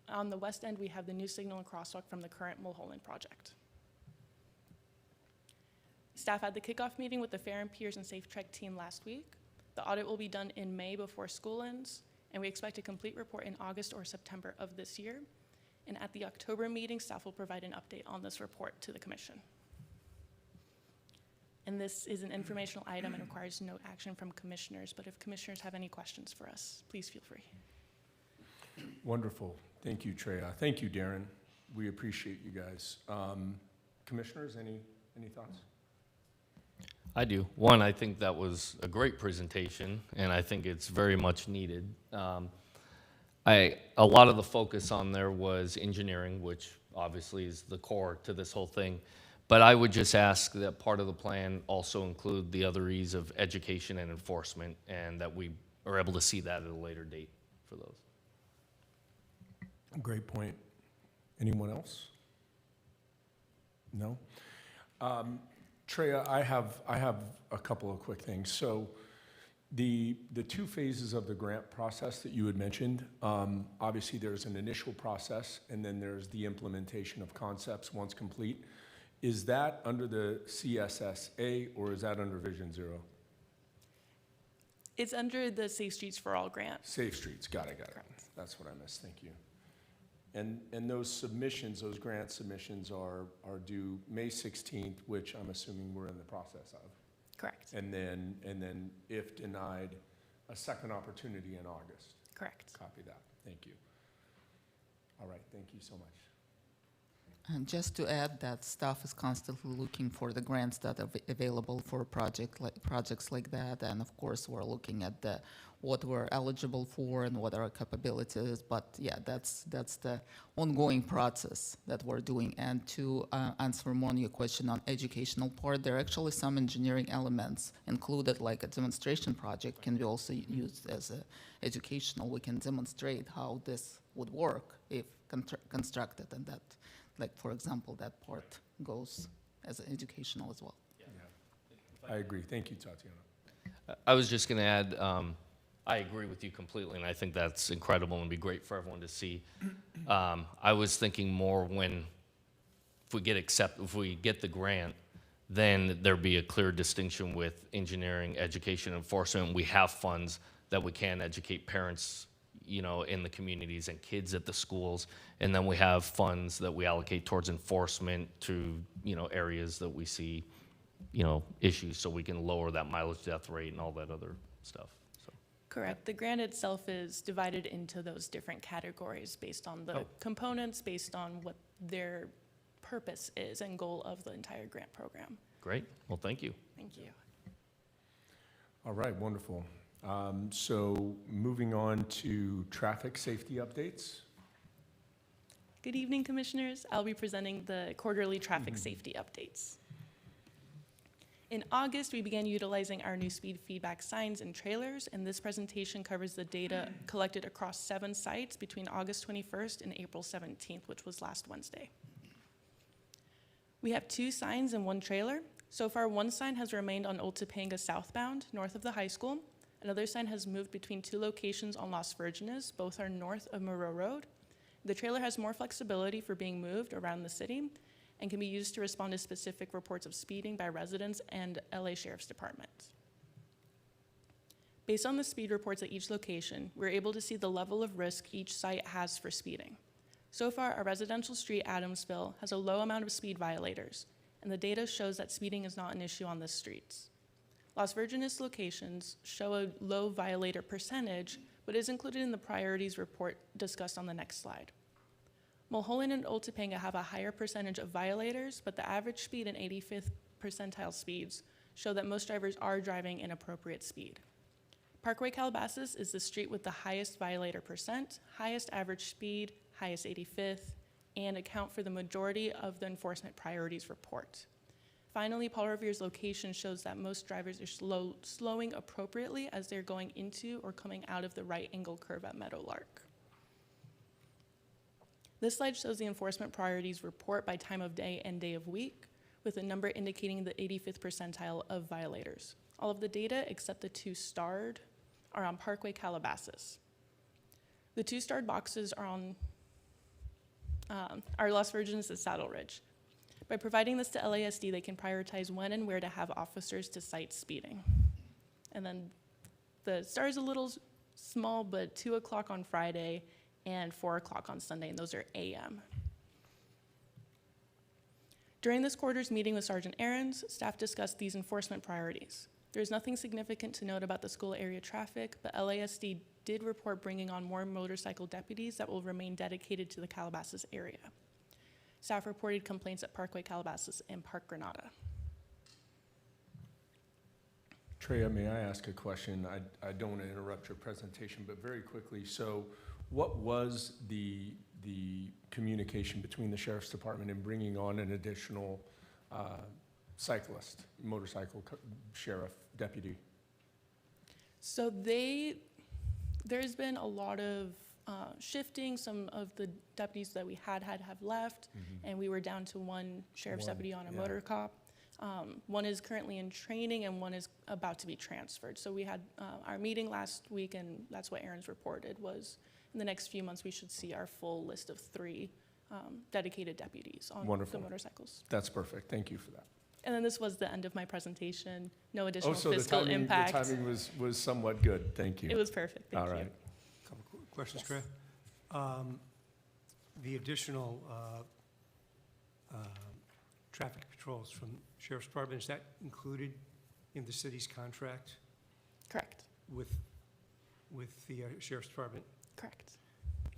on the west end we have the new signal and crosswalk from the current Mulholland project. Staff had the kickoff meeting with the Fair and Piers and Safe Trek team last week. The audit will be done in May before school ends, and we expect a complete report in August or September of this year. And at the October meeting, staff will provide an update on this report to the commission. And this is an informational item and requires no action from commissioners, but if commissioners have any questions for us, please feel free. Wonderful. Thank you, Treya. Thank you, Darren. We appreciate you guys. Commissioners, any thoughts? I do. One, I think that was a great presentation, and I think it's very much needed. A lot of the focus on there was engineering, which obviously is the core to this whole thing. But I would just ask that part of the plan also include the other E's of education and enforcement, and that we are able to see that at a later date for those. Great point. Anyone else? No? Treya, I have a couple of quick things. So the two phases of the grant process that you had mentioned, obviously there's an initial process and then there's the implementation of concepts once complete. Is that under the CSSA or is that under Vision Zero? It's under the Safe Streets for All grant. Safe Streets, got it. Correct. That's what I missed, thank you. And those submissions, those grant submissions are due May 16th, which I'm assuming we're in the process of. Correct. And then if denied, a second opportunity in August. Correct. Copy that, thank you. All right, thank you so much. And just to add that staff is constantly looking for the grants that are available for projects like that, and of course we're looking at what we're eligible for and what our capabilities. But yeah, that's the ongoing process that we're doing. And to answer more on your question on educational part, there are actually some engineering elements included, like a demonstration project can be also used as a educational. We can demonstrate how this would work if constructed, and that. Like, for example, that part goes as an educational as well. Yeah. I agree. Thank you, Tatiana. I was just going to add, I agree with you completely, and I think that's incredible and be great for everyone to see. I was thinking more if we get the grant, then there'd be a clear distinction with engineering, education, enforcement. We have funds that we can educate parents, in the communities and kids at the schools. And then we have funds that we allocate towards enforcement to, areas that we see, issues, so we can lower that mileage death rate and all that other stuff. So. Correct. The grant itself is divided into those different categories based on the components, based on what their purpose is and goal of the entire grant program. Great. Well, thank you. Thank you. All right, wonderful. So moving on to traffic safety updates. Good evening, Commissioners. I'll be presenting the quarterly traffic safety updates. In August, we began utilizing our new speed feedback signs and trailers, and this presentation covers the data collected across 7 sites between August 21st and April 17th, which was last Wednesday. We have 2 signs and 1 trailer. So far, 1 sign has remained on Old Topanga southbound, north of the high school. Another sign has moved between 2 locations on Las Virgenes. Both are north of Moreau Road. The trailer has more flexibility for being moved around the city and can be used to respond to specific reports of speeding by residents and LA Sheriff's Department. Based on the speed reports at each location, we're able to see the level of risk each site has for speeding. So far, our residential street, Adamsville, has a low amount of speed violators, and the data shows that speeding is not an issue on the streets. Las Virgenes locations show a low violator percentage, but is included in the priorities report discussed on the next slide. Mulholland and Old Topanga have a higher percentage of violators, but the average speed and 85th percentile speeds show that most drivers are driving inappropriate speed. Parkway Calabasas is the street with the highest violator percent, highest average speed, highest 85th, and account for the majority of the enforcement priorities report. Finally, Paul Revere's location shows that most drivers are slowing appropriately as they're going into or coming out of the right angle curve at Meadowlark. This slide shows the enforcement priorities report by time of day and day of week, with a number indicating the 85th percentile of violators. All of the data, except the 2 starred, are on Parkway Calabasas. The 2 starred boxes are on Las Virgenes and Saddle Ridge. By providing this to LASD, they can prioritize when and where to have officers to cite speeding. And then the star is a little small, but 2 o'clock on Friday and 4 o'clock on Sunday, and those are AM. During this quarter's meeting with Sergeant Ahrens, staff discussed these enforcement priorities. There's nothing significant to note about the school area traffic, but LASD did report bringing on more motorcycle deputies that will remain dedicated to the Calabasas area. Staff reported complaints at Parkway Calabasas and Park Granada. Treya, may I ask a question? I don't want to interrupt your presentation, but very quickly. So what was the communication between the Sheriff's Department in bringing on an additional cyclist, motorcycle sheriff deputy? So there's been a lot of shifting. Some of the deputies that we had have left, and we were down to 1 sheriff's deputy on a motor cop. One is currently in training, and 1 is about to be transferred. So we had our meeting last week, and that's what Aaron's reported was in the next few months we should see our full list of 3 dedicated deputies on the motorcycles. That's perfect. Thank you for that. And then this was the end of my presentation. No additional So fiscal impact. the timing was somewhat good. Thank you. It was perfect. Thank All you. right. Couple questions, Trey. The additional traffic patrols from Sheriff's Department, is that included in the city's contract Correct. with the Sheriff's Department? Correct.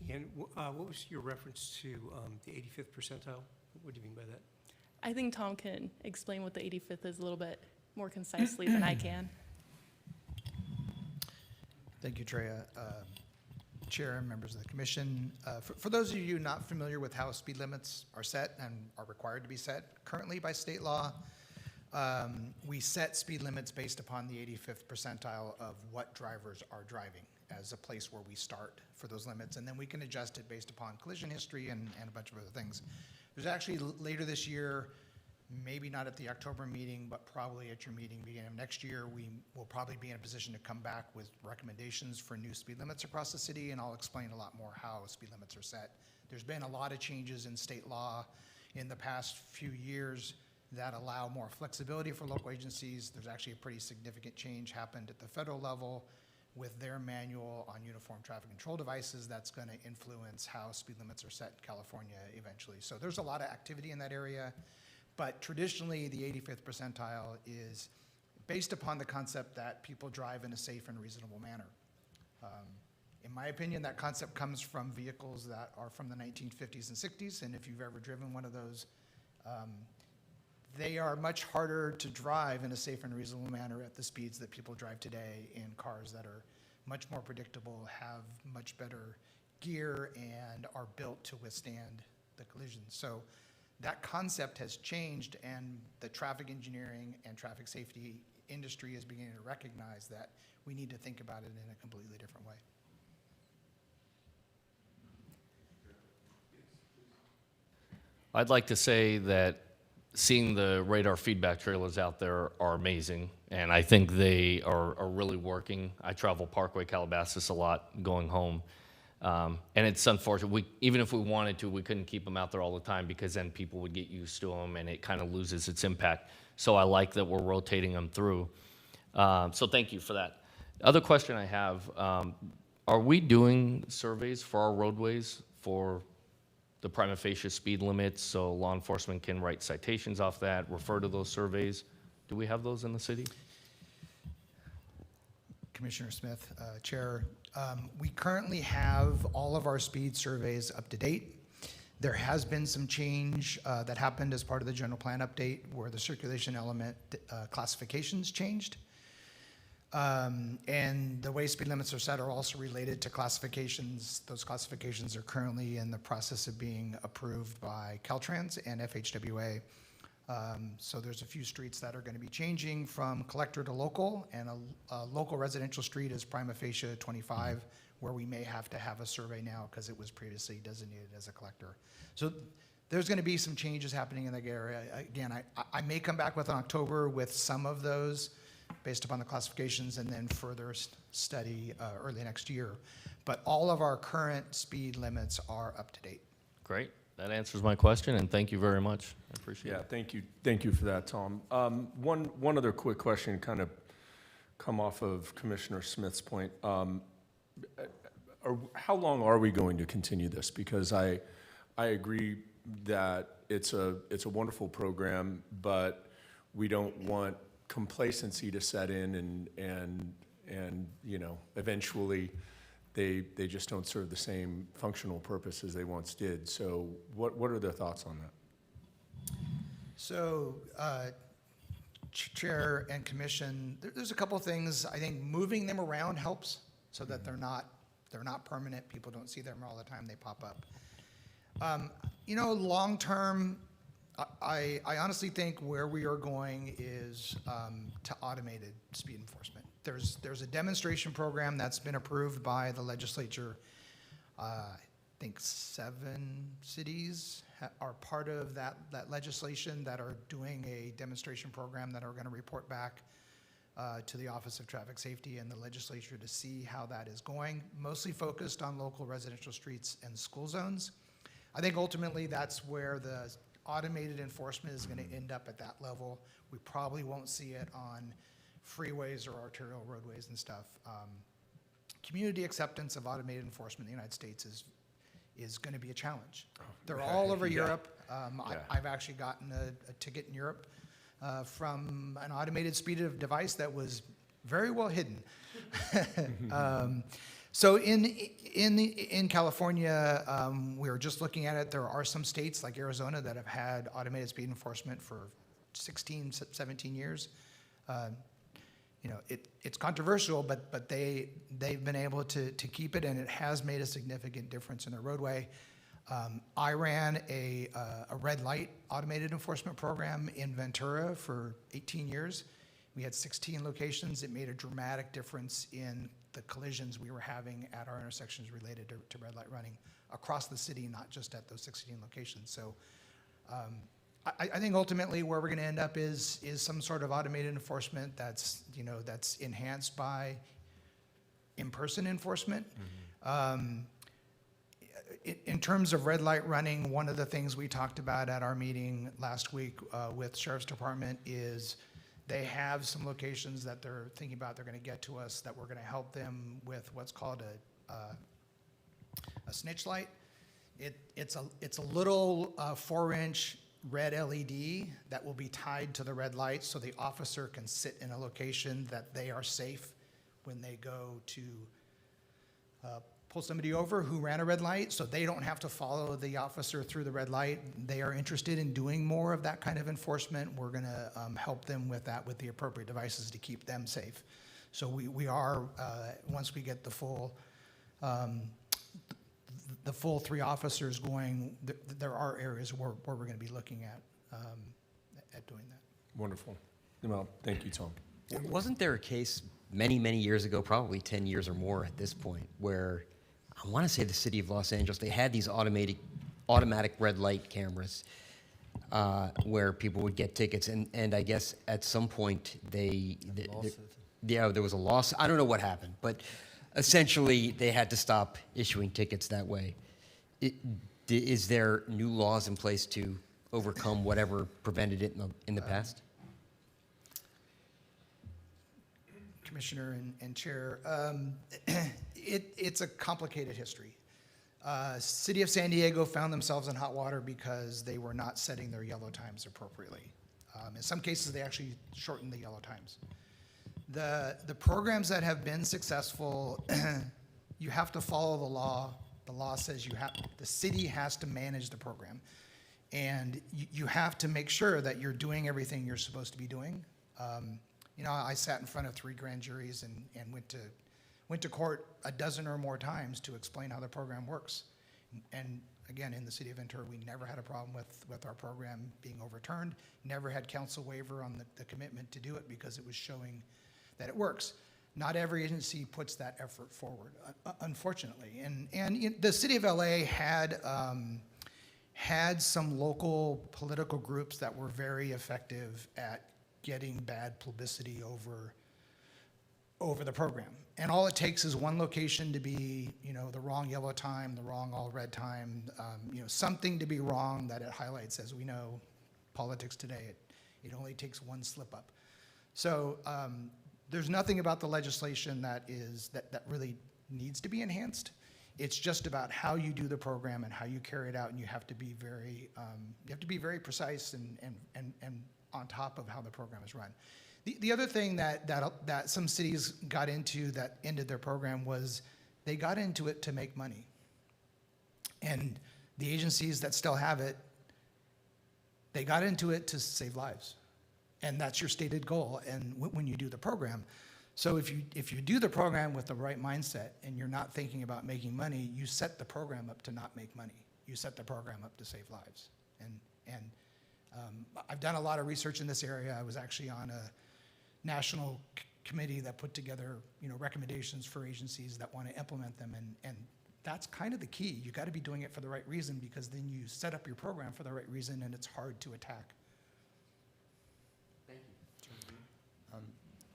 And what was your reference to the 85th percentile? What do you mean by that? I think Tom can explain what the 85th is a little bit more concisely than I can. Thank you, Treya. Chair and members of the commission. For those of you not familiar with how speed limits are set and are required to be set currently by state law, we set speed limits based upon the 85th percentile of what drivers are driving as a place where we start for those limits, and then we can adjust it based upon collision history and a bunch of other things. There's actually later this year, maybe not at the October meeting, but probably at your meeting beginning of next year, we will probably be in a position to come back with recommendations for new speed limits across the city, and I'll explain a lot more how speed limits are set. There's been a lot of changes in state law in the past few years that allow more flexibility for local agencies. There's actually a pretty significant change happened at the federal level with their manual on uniform traffic control devices that's going to influence how speed limits are set in California eventually. So there's a lot of activity in that area, but traditionally the 85th percentile is based upon the concept that people drive in a safe and reasonable manner. In my opinion, that concept comes from vehicles that are from the 1950s and 60s, and if you've ever driven one of those, they are much harder to drive in a safe and reasonable manner at the speeds that people drive today in cars that are much more predictable, have much better gear, and are built to withstand the collisions. So that concept has changed, and the traffic engineering and traffic safety industry is beginning to recognize that we need to think about it in a completely different way. I'd like to say that seeing the radar feedback trailers out there are amazing, and I think they are really working. I travel Parkway Calabasas a lot going home, and it's unfortunate. Even if we wanted to, we couldn't keep them out there all the time because then people would get used to them and it kind of loses its impact. So I like that we're rotating them through. So thank you for that. Other question I have, are we doing surveys for our roadways for the prima facie speed limits so law enforcement can write citations off that, refer to those surveys? Do we have those in the city? Commissioner Smith, Chair. We currently have all of our speed surveys up to date. There has been some change that happened as part of the general plan update where the circulation element classifications changed. And the way speed limits are set are also related to classifications. Those classifications are currently in the process of being approved by Caltrans and FHWA. So there's a few streets that are going to be changing from collector to local, and a local residential street is prima facie 25, where we may have to have a survey now because it was previously designated as a collector. So there's going to be some changes happening in that area. Again, I may come back with an October with some of those based upon the classifications and then further study early next year. But all of our current speed limits are up to date. Great. That answers my question, and thank you very much. I appreciate Yeah, it. thank you. Thank you for that, Tom. One other quick question, kind of come off of Commissioner Smith's point. How long are we going to continue this? Because I agree that it's a wonderful program, but we don't want complacency to set in and you know, eventually they just don't serve the same functional purpose as they once did. So what are their thoughts on that? So, Chair and Commission, there's a couple of things. I think moving them around helps so that they're not permanent. People don't see them all the time. They pop up. You know, long term, I honestly think where we are going is to automated speed enforcement. There's a demonstration program that's been approved by the legislature. I think 7 cities are part of that legislation that are doing a demonstration program that are going to report back to the Office of Traffic Safety and the legislature to see how that is going, mostly focused on local residential streets and school zones. I think ultimately that's where the automated enforcement is going to end up at that level. We probably won't see it on freeways or arterial roadways and stuff. Community acceptance of automated enforcement in the United States is going to be a challenge. They're all over Yeah. Europe. Yeah. I've actually gotten a ticket in Europe from an automated speed device that was very well hidden. So in California, we were just looking at it. There are some states like Arizona that have had automated speed enforcement for 16, 17 years. You know, it's controversial, but they've been able to keep it, and it has made a significant difference in their roadway. I ran a red light automated enforcement program in Ventura for 18 years. We had 16 locations. It made a dramatic difference in the collisions we were having at our intersections related to red light running across the city, not just at those 16 locations. So I think ultimately where we're going to end up is some sort of automated enforcement that's enhanced by in-person enforcement. In terms of red light running, one of the things we talked about at our meeting last week with Sheriff's Department is they have some locations that they're thinking about they're going to get to us that we're going to help them with what's called a snitch light. It's a little 4-inch red LED that will be tied to the red light so the officer can sit in a location that they are safe when they go to pull somebody over who ran a red light, so they don't have to follow the officer through the red light. They are interested in doing more of that kind of enforcement. We're going to help them with that with the appropriate devices to keep them safe. So we are, once we get the full 3 officers going, there are areas where we're going to be looking at doing that. Wonderful. Well, thank you, Tom. Wasn't there a case many, many years ago, probably 10 years or more at this point, where I want to say the city of Los Angeles, they had these automatic red light cameras where people would get tickets, and I guess at some point there was a loss. I don't know what happened, but essentially they had to stop issuing tickets that way. Is there new laws in place to overcome whatever prevented it in the past? Commissioner and Chair, it's a complicated history. City of San Diego found themselves in hot water because they were not setting their yellow times appropriately. In some cases, they actually shortened the yellow times. The programs that have been successful, you have to follow the law. The law says the city has to manage the program. And you have to make sure that you're doing everything you're supposed to be doing. I sat in front of 3 grand juries and went to court a dozen or more times to explain how the program works. And again, in the city of Ventura, we never had a problem with our program being overturned, never had council waiver on the commitment to do it because it was showing that it works. Not every agency puts that effort forward, unfortunately. And the city of LA had some local political groups that were very effective at getting bad publicity over the program. And all it takes is one location to be, the wrong yellow time, the wrong all red time, something to be wrong that it highlights. As we know, politics today, it only takes one slip up. So there's nothing about the legislation that really needs to be enhanced. It's just about how you do the program and how you carry it out, and you have to be very precise and on top of how the program is run. The other thing that some cities got into that ended their program was they got into it to make money. And the agencies that still have it, they got into it to save lives. And that's your stated goal and when you do the program. So if you do the program with the right mindset and you're not thinking about making money, you set the program up to not make money. You set the program up to save lives. And I've done a lot of research in this area. I was actually on a national committee that put together recommendations for agencies that want to implement them. And that's kind of the key. You got to be doing it for the right reason, because then you set up your program for the right reason and it's hard to attack.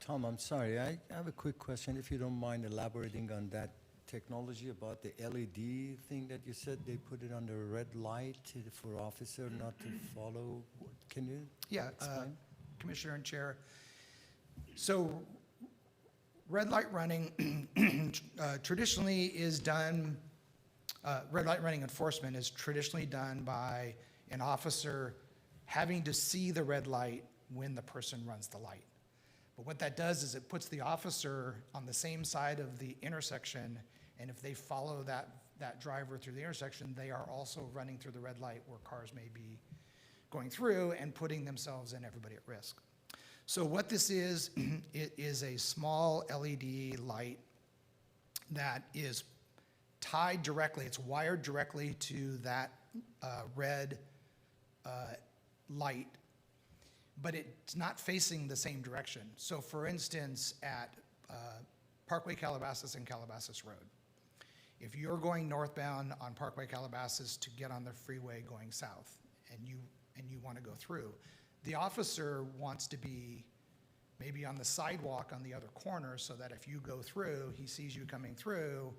Tom, I'm sorry, I have a quick question, if you don't mind elaborating on that technology about the LED thing that you said they put it under a red light for officer not to follow. Can you explain? Commissioner and Chair. So red light running traditionally is done, red light running enforcement is traditionally done by an officer having to see the red light when the person runs the light. But what that does is it puts the officer on the same side of the intersection, and if they follow that driver through the intersection, they are also running through the red light where cars may be going through and putting themselves and everybody at risk. So what this is, it is a small LED light that is tied directly, it's wired directly to that red light, but it's not facing the same direction. So for instance, at Parkway Calabasas and Calabasas Road, if you're going northbound on Parkway Calabasas to get on the freeway going south, and you want to go through, the officer wants to be maybe on the sidewalk on the other corner, so that if you go through, he sees you coming through.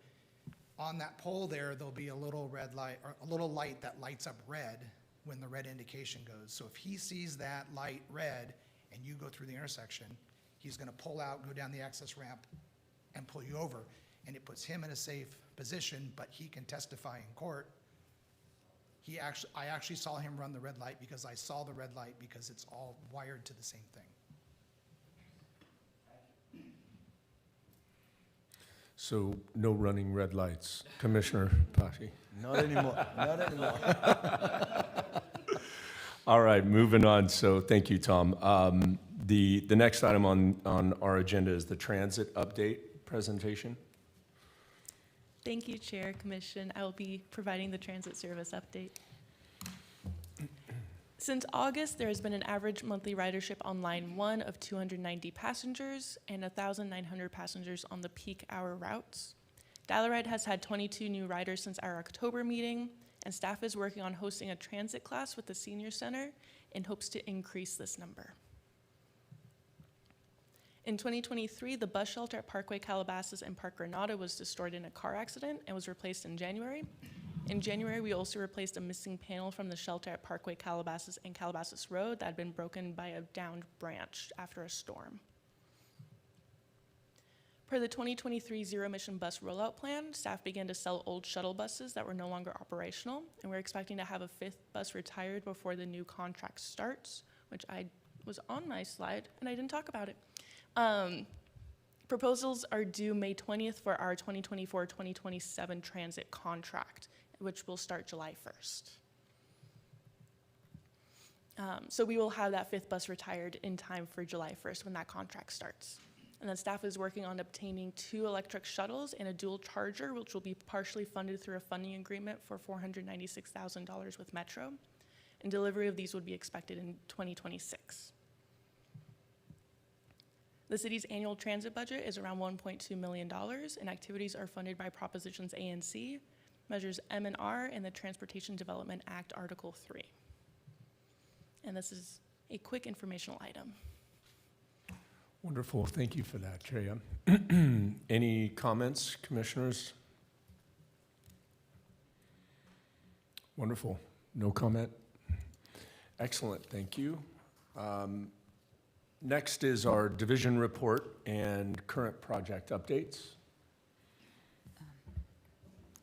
On that pole there'll be a little red light, or a little light that lights up red when the red indication goes. So if he sees that light red and you go through the intersection, he's going to pull out, go down the access ramp, and pull you over. And it puts him in a safe position, but he can testify in court. I actually saw him run the red light because I saw the red light, because it's all wired to the same thing. So no running red lights, Commissioner Pashi. Not anymore, not anymore. All right, moving on. So thank you, Tom. The next item on our agenda is the transit update presentation. Thank you, Chair, Commission. I will be providing the transit service update. Since August, there has been an average monthly ridership on Line 1 of 290 passengers and 1,900 passengers on the peak hour routes. Dial-A-Ride has had 22 new riders since our October meeting, and staff is working on hosting a transit class with the Senior Center in hopes to increase this number. In 2023, the bus shelter at Parkway Calabasas and Park Granada was destroyed in a car accident and was replaced in January. In January, we also replaced a missing panel from the shelter at Parkway Calabasas and Calabasas Road that had been broken by a downed branch after a storm. Per the 2023 zero-emission bus rollout plan, staff began to sell old shuttle buses that were no longer operational, and we're expecting to have a 5th bus retired before the new contract starts, which was on my slide, and I didn't talk about it. Proposals are due May 20th for our 2024-2027 transit contract, which will start July 1st. So we will have that 5th bus retired in time for July 1st when that contract starts. And then staff is working on obtaining 2 electric shuttles and a dual charger, which will be partially funded through a funding agreement for $496,000 with Metro. And delivery of these would be expected in 2026. The city's annual transit budget is around $1.2 million, and activities are funded by Propositions A and C, Measures M and R, and the Transportation Development Act, Article 3. And this is a quick informational item. Wonderful. Thank you for that, Jaya. Any comments, commissioners? Wonderful. No comment? Excellent. Thank you. Next is our division report and current project updates.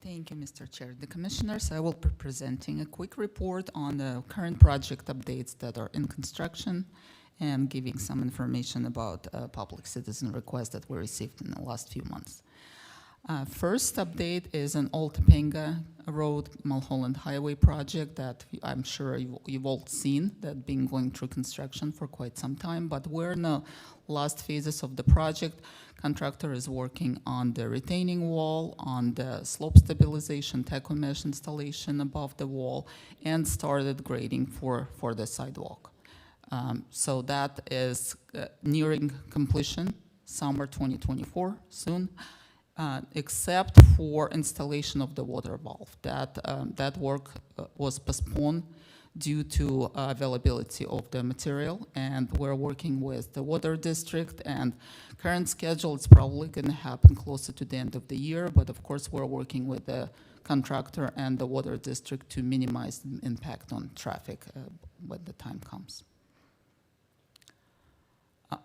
Thank you, Mr. Chair. The commissioners, I will be presenting a quick report on the current project updates that are in construction and giving some information about public citizen requests that were received in the last few months. First update is an Old Topanga Road, Mulholland Highway project that I'm sure you've all seen, that been going through construction for quite some time, but we're in the last phases of the project. Contractor is working on the retaining wall, on the slope stabilization, taco mesh installation above the wall, and started grading for the sidewalk. So that is nearing completion, summer 2024, soon. Except for installation of the water valve. That work was postponed due to availability of the material, and we're working with the water district, and current schedule is probably going to happen closer to the end of the year, but of course we're working with the contractor and the water district to minimize the impact on traffic when the time comes.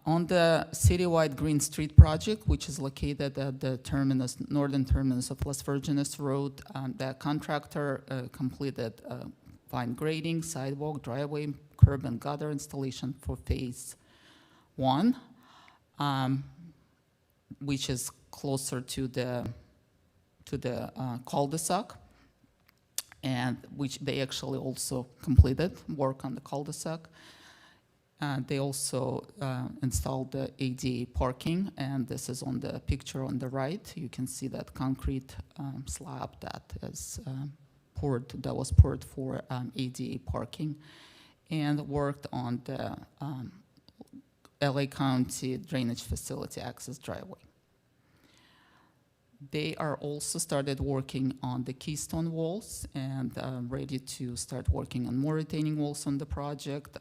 On the citywide Green Street project, which is located at the terminus, northern terminus of Las Virgenes Road, the contractor completed fine grading, sidewalk, driveway, curb and gutter installation for phase 1, which is closer to the cul-de-sac, and which they actually also completed work on the cul-de-sac. They also installed the ADA parking, and this is on the picture on the right. You can see that concrete slab that is that was poured for ADA parking, and worked on the LA County drainage facility access driveway. They are also started working on the keystone walls and ready to start working on more retaining walls on the project.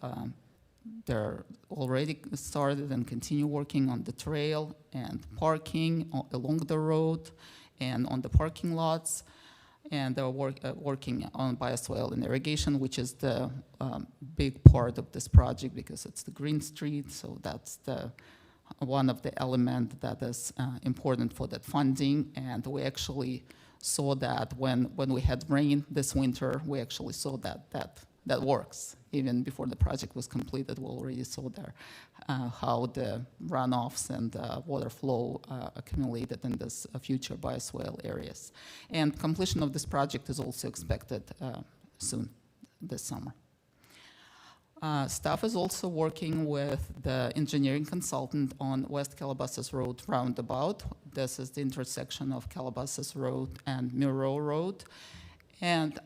They're already started and continue working on the trail and parking along the road and on the parking lots. And they're working on bioswale and irrigation, which is the big part of this project because it's the Green Street. So that's one of the elements that is important for that funding. And we actually saw that when we had rain this winter, we actually saw that works. Even before the project was completed, we already saw there how the runoffs and water flow accumulated in this future bioswale areas. And completion of this project is also expected soon, this summer. Staff is also working with the engineering consultant on West Calabasas Road roundabout. This is the intersection of Calabasas Road and Miro Road. And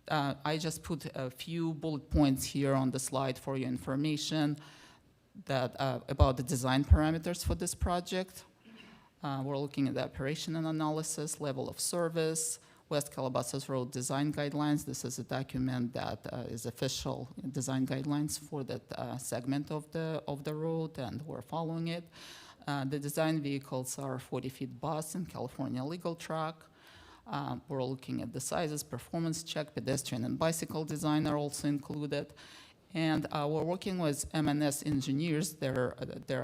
I just put a few bullet points here on the slide for your information that about the design parameters for this project. We're looking at the operation and analysis, level of service, West Calabasas Road design guidelines. This is a document that is official design guidelines for that segment of the road, and we're following it. The design vehicles are 40-foot bus and California legal truck. We're looking at the sizes, performance check, pedestrian and bicycle design are also included. And we're working with M&S engineers. They're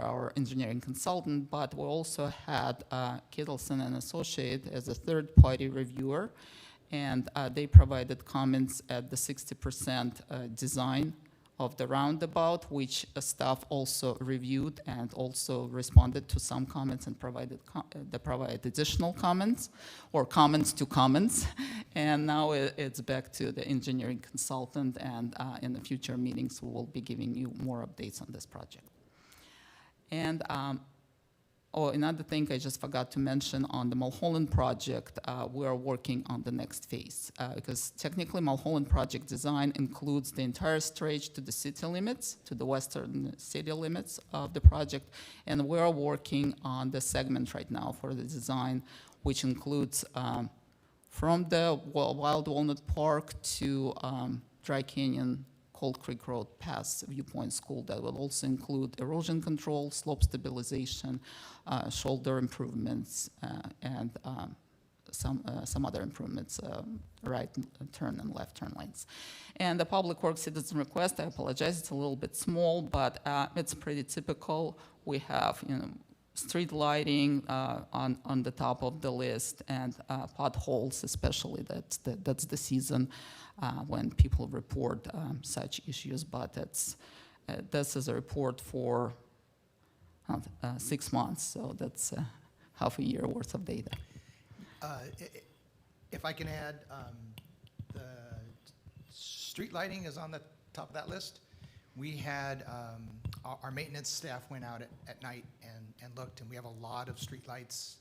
our engineering consultant, but we also had Kittleson and Associate as a third-party reviewer. And they provided comments at the 60% design of the roundabout, which staff also reviewed and also responded to some comments and provided additional comments or comments to comments. And now it's back to the engineering consultant, and in the future meetings, we will be giving you more updates on this project. And another thing I just forgot to mention on the Mulholland project, we are working on the next phase because technically Mulholland project design includes the entire stretch to the city limits, to the western city limits of the project, and we are working on the segment right now for the design, which includes from the Wild Walnut Park to Dry Canyon, Cold Creek Road past Viewpoint School. That will also include erosion control, slope stabilization, shoulder improvements, and some other improvements, right turn and left turn lanes. And the Public Works citizen request, I apologize, it's a little bit small, but it's pretty typical. We have, street lighting on the top of the list, and potholes, especially that's the season when people report such issues. But this is a report for 6 months, so that's half a year worth of data. If I can add, the street lighting is on the top of that list. We had, our maintenance staff went out at night and looked, and we have a lot of street lights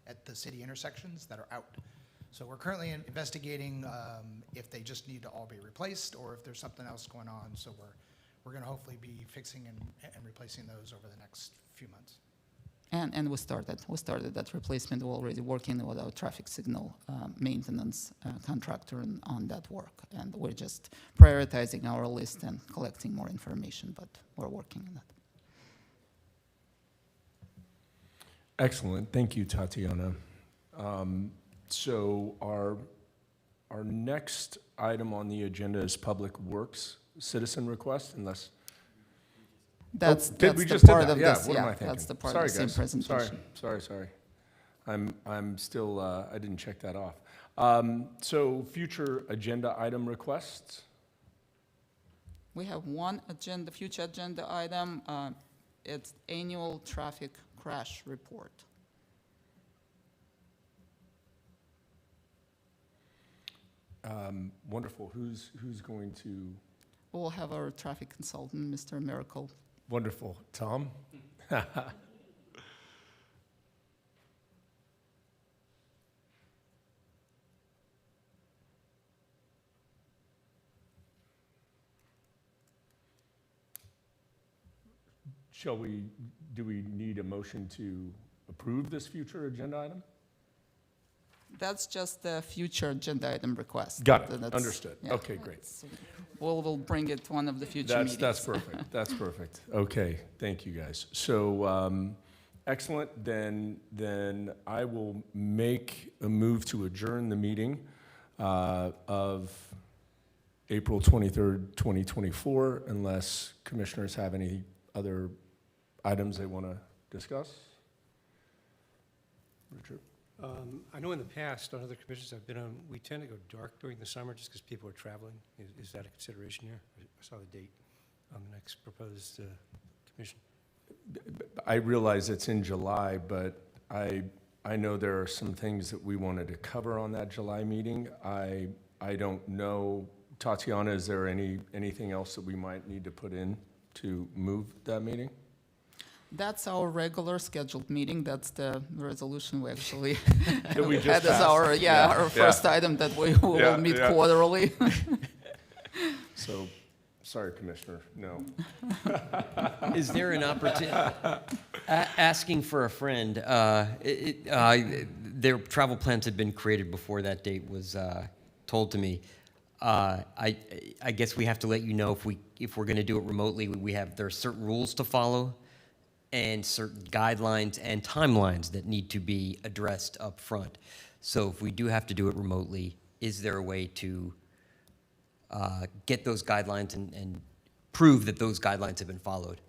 at the city intersections that are out. So we're currently investigating if they just need to all be replaced or if there's something else going on. So we're going to hopefully be fixing and replacing those over the next few months. And we started that replacement. We're already working with our traffic signal maintenance contractor on that work. And we're just prioritizing our list and collecting more information, but we're working on that. Excellent. Thank you, Tatiana. So our next item on the agenda is Public Works citizen request, unless... That's we the just did part that. of Yeah, this. what am I Yeah, thinking? that's the part Sorry, of the same guys. presentation. Sorry. I'm still, I didn't check that off. So future agenda item requests? We have one future agenda item. It's annual traffic crash report. Wonderful. Who's going to? We'll have our traffic consultant, Mr. Miracle. Wonderful. Tom? Do we need a motion to approve this future agenda item? That's just the future agenda item request. Got it. That's- Understood. yeah, Okay, great. We'll bring it to one of the future meetings. That's perfect. That's perfect. Okay, thank you, guys. So, excellent. Then I will make a move to adjourn the meeting of April 23rd, 2024, unless commissioners have any other items they want to discuss. Richard? I know in the past, on other commissions I've been on, we tend to go dark during the summer just because people are traveling. Is that a consideration here? I saw the date on the next proposed commission. I realize it's in July, but I know there are some things that we wanted to cover on that July meeting. I don't know, Tatiana, is there anything else that we might need to put in to move that meeting? That's our regular scheduled meeting. That's the resolution we actually That we just had as passed. our first item that we will meet quarterly. So, sorry, Commissioner, no. Is there an opportunity, asking for a friend, their travel plans had been created before that date was told to me. I guess we have to let you know if we're going to do it remotely, there are certain rules to follow and certain guidelines and timelines that need to be addressed up front. So if we do have to do it remotely, is there a way to get those guidelines and prove that those guidelines have been followed?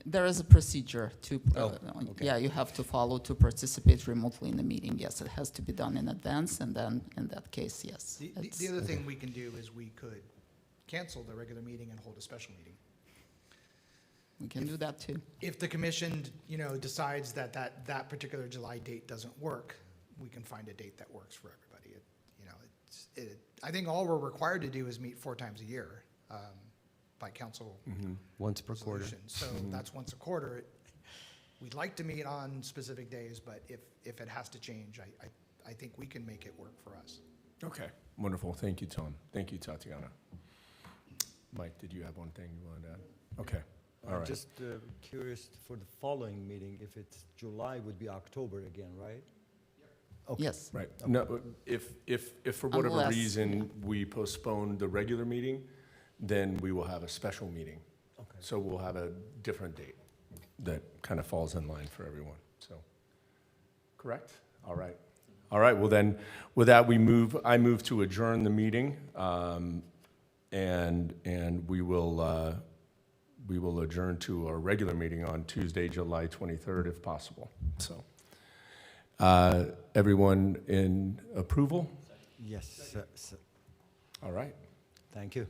There is a procedure to, okay. yeah, you have to follow to participate remotely in the meeting. Yes, it has to be done in advance, and then in that case, yes. The other thing we can do is we could cancel the regular meeting and hold a special meeting. We can do that too. If the commission, decides that particular July date doesn't work, we can find a date that works for everybody. I think all we're required to do is meet 4 times a year by council Once per quarter. resolution. So that's once a quarter. We'd like to meet on specific days, but if it has to change, I think we can make it work for us. Okay, wonderful. Thank you, Tom. Thank you, Tatiana. Mike, did you have one thing you wanted to add? Okay, all right. Just curious for the following meeting, if it's July, would be October again, right? Okay. Yes. Right. No, if for whatever Unless- reason we postpone the regular meeting, then we will have a special meeting. Okay. So we'll have a different date that kind of falls in line for everyone, so. Correct? All right. All right, well then, with that, I move to adjourn the meeting, and we will adjourn to our regular meeting on Tuesday, July 23rd, if possible, so. Everyone in approval? Yes, All right. thank you.